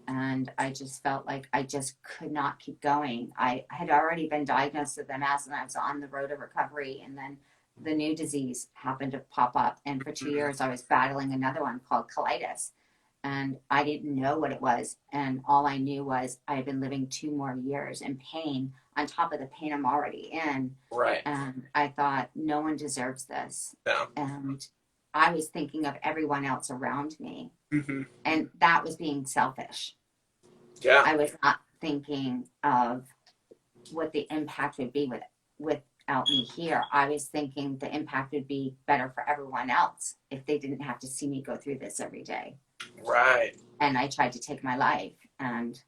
and I just felt like I just could not keep going. I had already been diagnosed with MS, and I was on the road to recovery, and then the new disease happened to pop up. And for 2 years, I was battling another one called colitis, and I didn't know what it was. And all I knew was I had been living 2 more years in pain on top of the pain I'm already in. Right. And I thought, no one deserves this. Yeah. And I was thinking of everyone else around me. Hmm. And that was being selfish. Yeah. I was not thinking of what the impact would be without me here. I was thinking the impact would be better for everyone else if they didn't have to see me go through this every day. Right. And I tried to take my life. And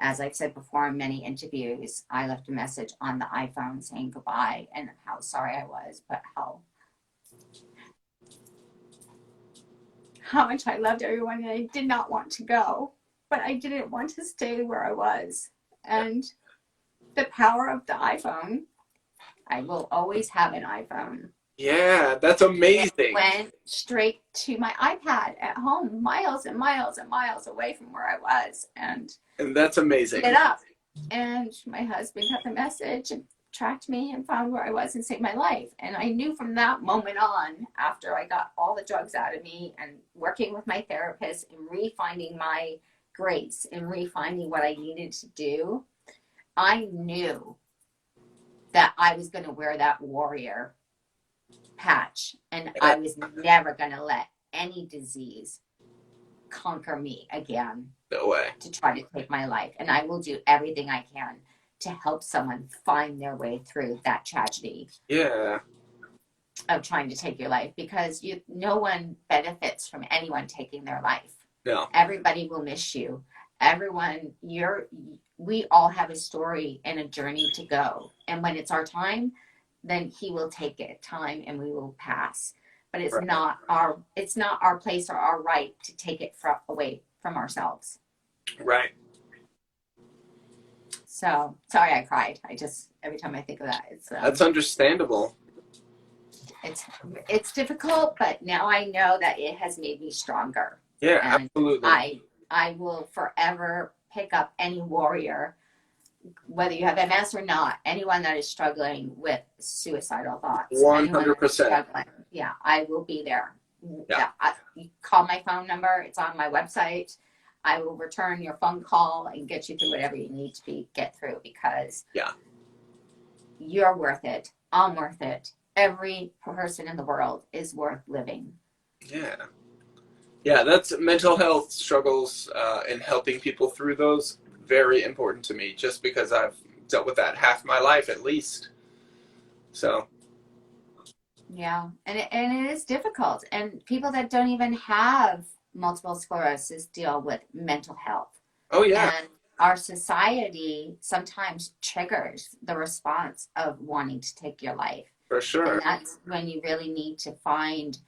as I've said before in many interviews, I left a message on the iPhone saying goodbye and how sorry I was, but how much I loved everyone, and I did not want to go, but I didn't want to stay where I was. Yeah. And the power of the iPhone, I will always have an iPhone. Yeah, that's It amazing. went straight to my iPad at home, miles and miles and miles away from where I was, and And that's amazing. it up. And my husband got the message and tracked me and found where I was and saved my life. And I knew from that moment on, after I got all the drugs out of me and working with my therapist and refinding my grace and refinding what I needed to do, I knew that I was going to wear that warrior patch, and Yeah. I was never going to let any disease conquer me again No way. to try to take my life. And I will do everything I can to help someone find their way through that tragedy Yeah. of trying to take your life, because no one benefits from anyone taking their life. No. Everybody will miss you. We all have a story and a journey to go. And when it's our time, then he will take it time and we will pass. But it's Right. not our place or our right to take it away from ourselves. Right. So sorry I cried. Every time I think of that, That's understandable. it's difficult, but now I know that it has made me stronger. Yeah, And absolutely. I will forever pick up any warrior whether you have MS or not, anyone that is struggling with suicidal thoughts, anyone that is 100%. struggling, yeah, I will be there. Yeah. You call my phone number. It's on my website. I will return your phone call and get you through whatever you need to get through, because Yeah. you're worth it. I'm worth it. Every person in the world is worth living. Yeah. Yeah, that's mental health struggles and helping people through those, very important to me, just because I've dealt with that half my life at least. So. Yeah, and it is difficult. And people that don't even have multiple sclerosis deal with mental health. Oh, yeah. And our society sometimes triggers the response of wanting to take your life. For sure. And that's when you really need to find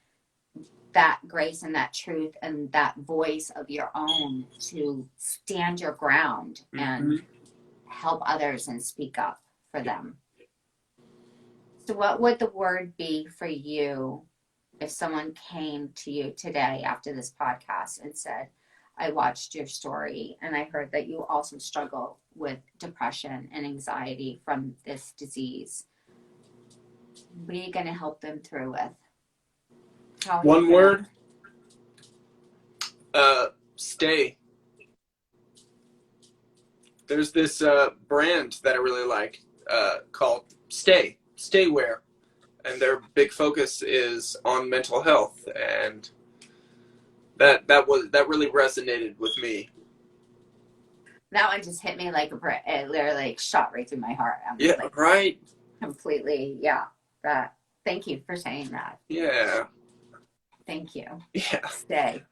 that grace and that truth and that voice of your own to stand your ground and help others and speak up for them. So what would the word be for you if someone came to you today after this podcast and said, I watched your story and I heard that you also struggle with depression and anxiety from this disease? What are you going to help them through with? One word? Stay. There's this brand that I really like called Staywear, and their big focus is on mental health, and that really resonated with me. That one just hit me like a brick. It literally shot right through my heart. Yeah, like, right. Completely, yeah. Thank you for saying that. Yeah. Thank you. Yeah. Stay.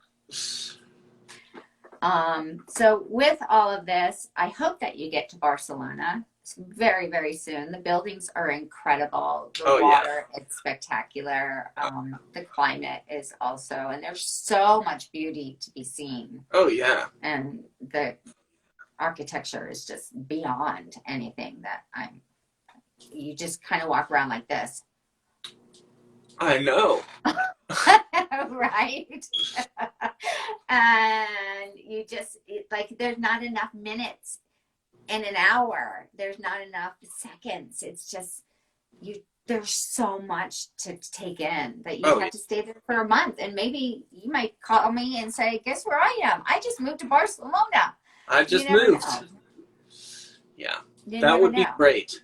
So with all of this, I hope that you get to Barcelona very, very soon. The buildings are incredible. The water is spectacular. The climate is also, and there's so much beauty to be seen. Oh, yeah. And the architecture is just beyond anything that you just kind of walk around like this. I know. Right? And you just, like, there's not enough minutes in an hour. There's not enough seconds. It's just, there's so much to take in that you have to stay there for a month. And maybe you might call me and say, guess where I am? I just moved to Barcelona. I just moved. Yeah. That would be great.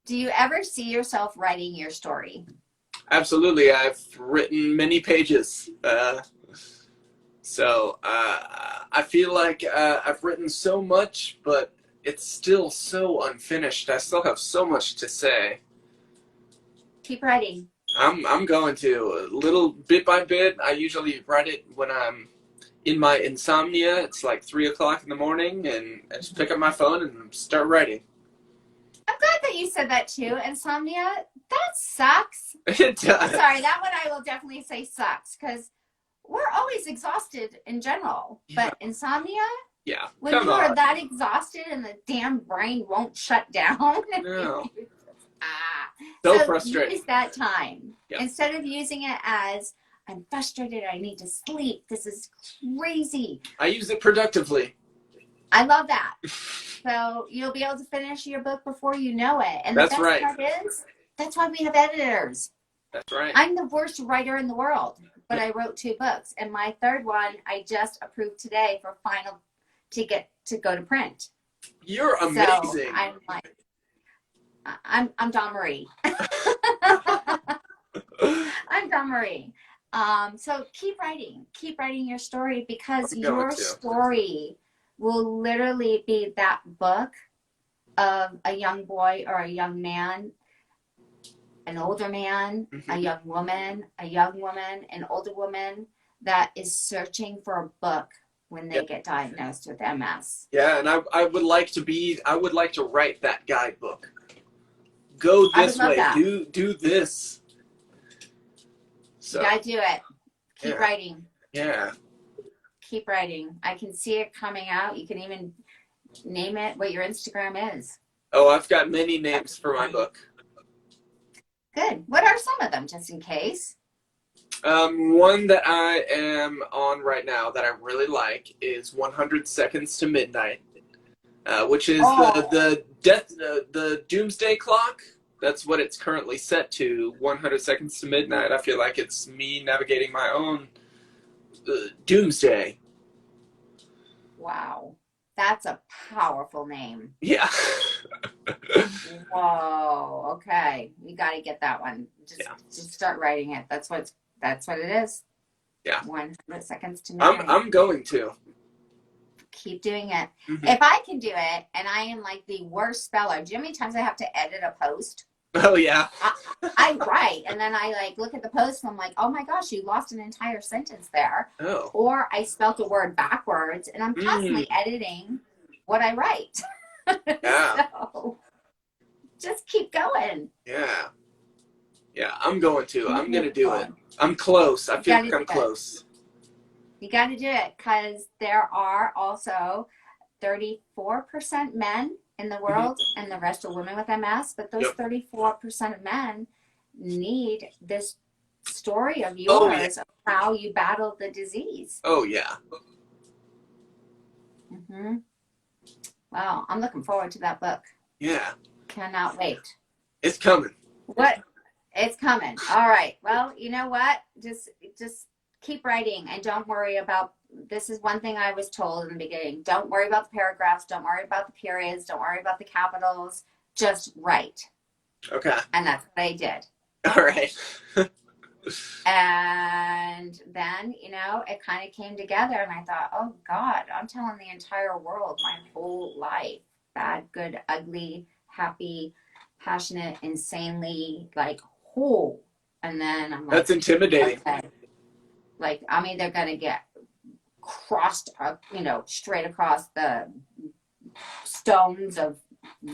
Do you ever see yourself writing your story? Absolutely. I've written many pages. So I feel like I've written so much, but it's still so unfinished. I still have so much to say. Keep writing. I'm going to, little bit by bit. I usually write it when I'm in my insomnia. It's like 3 o'clock in the morning, and I just pick up my phone and start writing. I'm glad that you said that too. Insomnia, that sucks. It does. Sorry, that one I will definitely say sucks, because we're always exhausted in general. Yeah. But insomnia? Yeah. When you are that exhausted and the damn brain won't shut down. No. So frustrating. Use that time. Yep. Instead of using it as, I'm frustrated, I need to sleep, this is crazy. I use it productively. I love that. So you'll be able to finish your book before you know it. And that's the best part is, that's why we have editors. That's right. I'm the worst writer in the world, but I wrote 2 books. And my third one, I just approved today for final to go to print. You're amazing. So I'm like, I'm Dawnmarie. I'm Dawnmarie. So keep writing your story, because your story will literally be that book of a young boy or a young man, an older man, a young woman, an older woman that is searching for a book when they get diagnosed with MS. Yeah, and I would like to write that guidebook. Go this way. Do this. So, you gotta do it. Keep writing. Yeah. Keep writing. I can see it coming out. You can even name it what your Instagram is. Oh, I've got many names for my book. Good. What are some of them, just in case? One that I am on right now that I really like is 100 Seconds to Midnight. which is Oh, the doomsday clock. That's what it's currently set to, 100 seconds to midnight. I feel like it's me navigating my own doomsday. wow. That's a powerful name. Yeah. Whoa. Okay. We got to get that one. Yeah. Just start writing it. That's what it is. Yeah. 100 seconds to I'm midnight. I'm going to. Keep doing it. Mm-hmm. If I can do it, and I am like the worst speller, do you know how many times I have to edit a post? Oh yeah. I write, and then I like look at the post, and I'm like, oh my gosh, you lost an entire sentence there. Oh. Or I spelt a word backwards, and I'm constantly editing what I write. Yeah. So just keep going. Yeah. Yeah. I'm going to. I'm gonna do it. I'm close. I feel like I'm close. You got to do it because there are also 34% men in the world, and the rest are women with MS. But those 34% of men need this story of yours of how you battled the disease. Oh yeah. Mm-hmm. Wow, I'm looking forward to that book. Yeah. Cannot wait. It's coming. What? It's coming. All right. Well, you know what? Just keep writing, and don't worry about, this is one thing I was told in the beginning. Don't worry about the paragraphs. Don't worry about the periods. Don't worry about the capitals. Just write. Okay. And that's what I did. All right. And then, it kind of came together, and I thought, oh God, I'm telling the entire world my whole life. Bad, good, ugly, happy, passionate, insanely, like, whole. And then I'm like, that's intimidating. Okay. Like, I'm either going to get crossed, straight across the stones of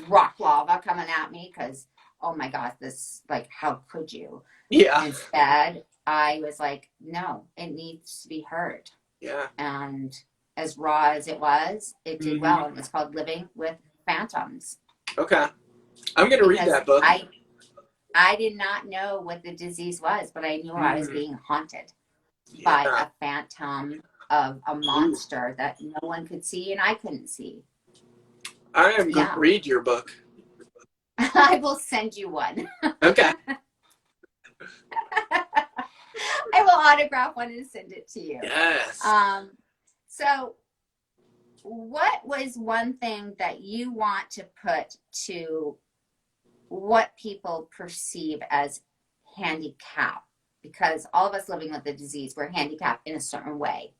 rock lava coming at me because, oh my God, this, like, how could you? Yeah. Instead, I was like, no, it needs to be heard. Yeah. And as raw as it was, it did well. And it's called Living with Phantoms. Okay. I'm going to read that book. I did not know what the disease was, but I knew I was being haunted by a phantom of a monster that no one could see and I couldn't see. I am going to read your book. I will send you one. Okay. I will autograph one and send it to you. Yes. So what was one thing that you want to put to what people perceive as handicap? Because all of us living with the disease, we're handicapped in a certain way.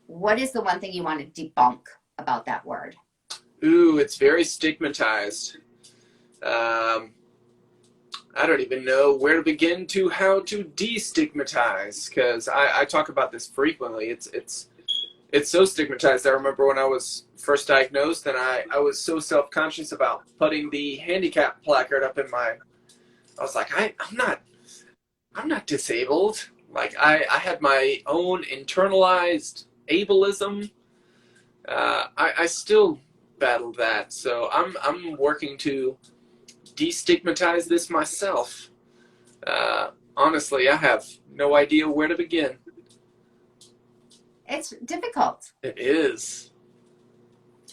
What is the one thing you want to debunk about that word? Ooh, it's very stigmatized. I don't even know where to begin to how to destigmatize, because I talk about this frequently. It's so stigmatized. I remember when I was first diagnosed, and I was so self-conscious about putting the handicap placard up in I was like, I'm not disabled. Like, I had my own internalized ableism. I still battle that, so I'm working to destigmatize this myself. Honestly, I have no idea where to begin. It's difficult. It is.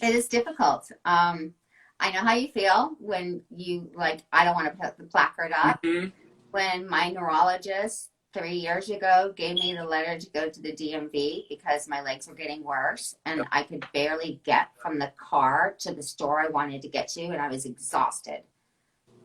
It is difficult. I know how you feel when you, like, I don't want to put the placard up. Mm-hmm. When my neurologist 3 years ago gave me the letter to go to the DMV because my legs were getting worse and I could barely get from the car to the store I wanted to get to, and I was exhausted.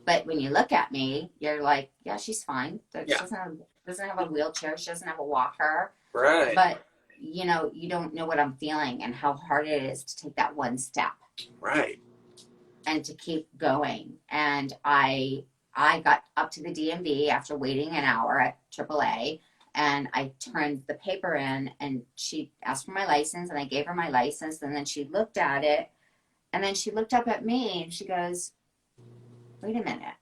But when you look at me, you're like, yeah, she's fine. She doesn't have a wheelchair. She doesn't have a walker. Right. But, you don't know what I'm feeling and how hard it is to take that one step. Right. And to keep going. And I got up to the DMV after waiting an hour at AAA, and I turned the paper in, and she asked for my license, and I gave her my license, and then she looked at it, and then she looked up at me, and she goes, wait a minute.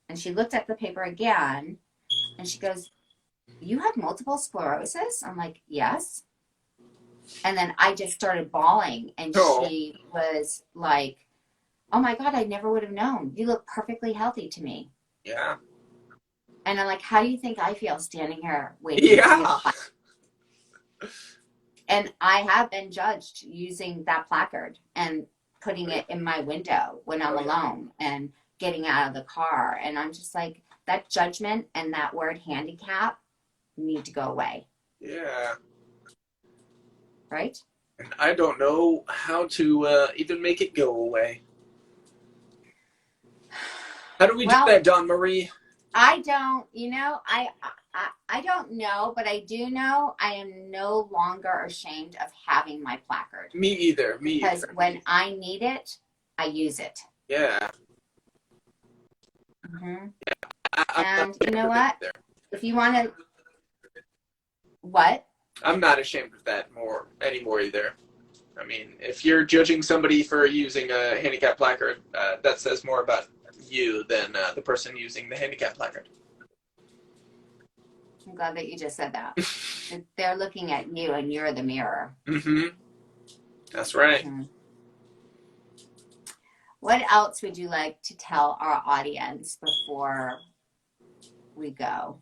And she looked at the paper again, and she goes, you have multiple sclerosis? I'm like, yes. And then I just started bawling, and she was like, oh my God, I never would have known. You look perfectly healthy to me. Yeah. And I'm like, how do you think I feel standing here waiting? Yeah. And I have been judged using that placard and putting it in my window when I'm alone and getting out of the car. And I'm just like, that judgment and that word handicap need to go away. Yeah. Right? And I don't know how to even make it go away. How do we do that, Dawnmarie? I don't, I don't know, but I do know I am no longer ashamed of having my placard. Me either. Because when I need it, I use it. Yeah. Mm-hmm. Yeah. And you know what? If you want to, what? I'm not ashamed of that anymore either. I mean, if you're judging somebody for using a handicap placard, that says more about you than the person using the handicap placard. I'm glad that you just said that. They're looking at you and you're the mirror. Mm-hmm. That's right. Mm-hmm. What else would you like to tell our audience before we go?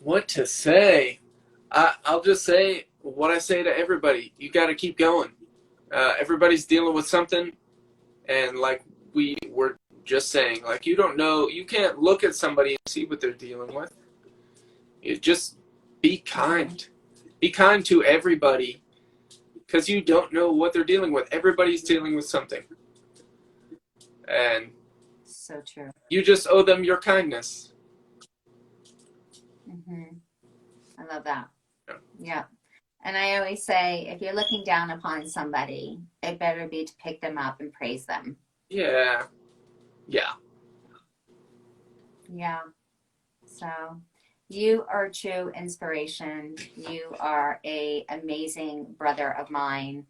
What to say? I'll just say what I say to everybody. You got to keep going. Everybody's dealing with something, and like we were just saying, like, you don't know, you can't look at somebody and see what they're dealing with. You just be kind. Be kind to everybody, because you don't know what they're dealing with. Everybody's dealing with something. And so true. You just owe them your kindness. Mm-hmm. I love that. Yeah. And I always say, if you're looking down upon somebody, it better be to pick them up and praise them. Yeah. Yeah. Yeah. So you are true inspiration. You are an amazing brother of mine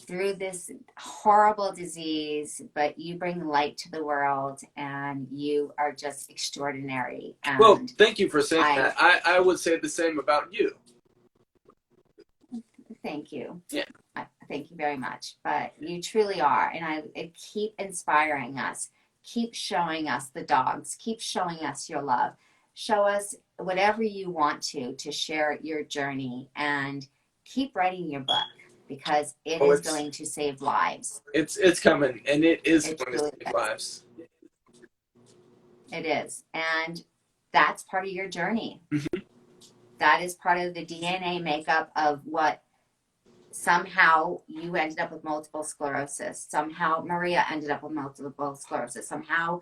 through this horrible disease, but you bring light to the world and you are just extraordinary. And well, thank you for saying that. I would say the same about you. Thank you. Yeah. Thank you very much. But you truly are. And keep inspiring us. Keep showing us the dogs. Keep showing us your love. Show us whatever you want to share your journey, and keep writing your book, because it is going to save lives. It's coming, and it is going to save lives. It is. And that's part of your journey. Mm-hmm. That is part of the DNA makeup of what somehow you ended up with multiple sclerosis. Somehow Maria ended up with multiple sclerosis. Somehow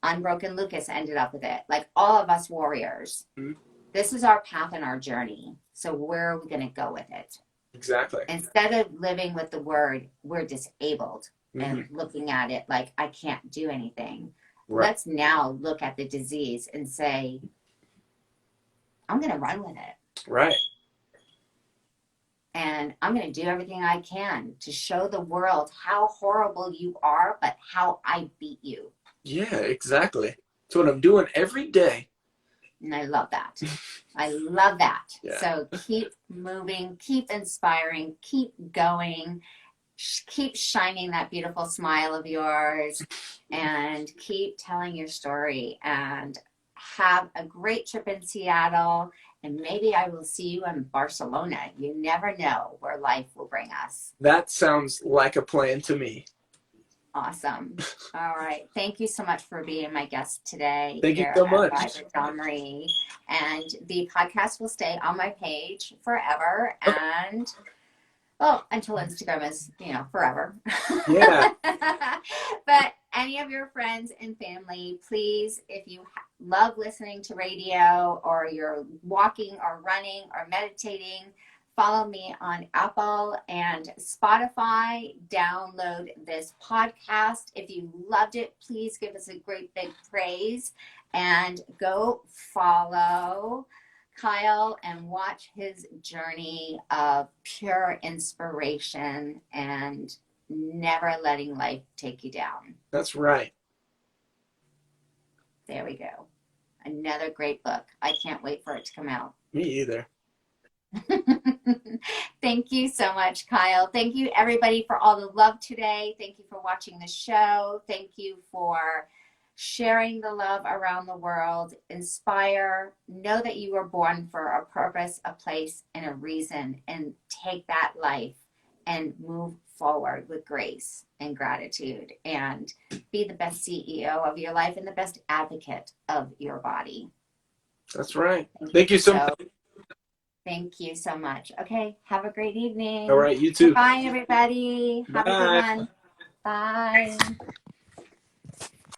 Unbroken Lucas ended up with it. Like all of us warriors. Mm-hmm. This is our path and our journey. So where are we going to go with it? Exactly. Instead of living with the word, we're disabled, mm-hmm. and looking at it like I can't do anything. Right. Let's now look at the disease and say, I'm going to run with it. Right. And I'm going to do everything I can to show the world how horrible you are, but how I beat you. Yeah, exactly. That's what I'm doing every day. And I love that. I love that. Yeah. So keep moving, keep inspiring, keep going, keep shining that beautiful smile of yours, and keep telling your story, and have a great trip in Seattle. And maybe I will see you in Barcelona. You never know where life will bring us. That sounds like a plan to me. Awesome. All right. Thank you so much for being my guest today. Thank you so much. Dawnmarie. And the podcast will stay on my page forever. And, well, until Instagram is, forever. Yeah. But any of your friends and family, please, if you love listening to radio, or you're walking or running or meditating, follow me on Apple and Spotify. Download this podcast. If you loved it, please give us a great big praise, and go follow Kyle and watch his journey of pure inspiration and never letting life take you down. That's right. There we go. Another great book. I can't wait for it to come out. Me either. Thank you so much, Kyle. Thank you, everybody, for all the love today. Thank you for watching the show. Thank you for sharing the love around the world, inspire, know that you were born for a purpose, a place, and a reason, and take that life and move forward with grace and gratitude and be the best CEO of your life and the best advocate of your body. That's right. Thank you so much. Thank you so much. Okay, have a great evening. All right, you too. Bye, everybody. Have a good Bye. one. Bye.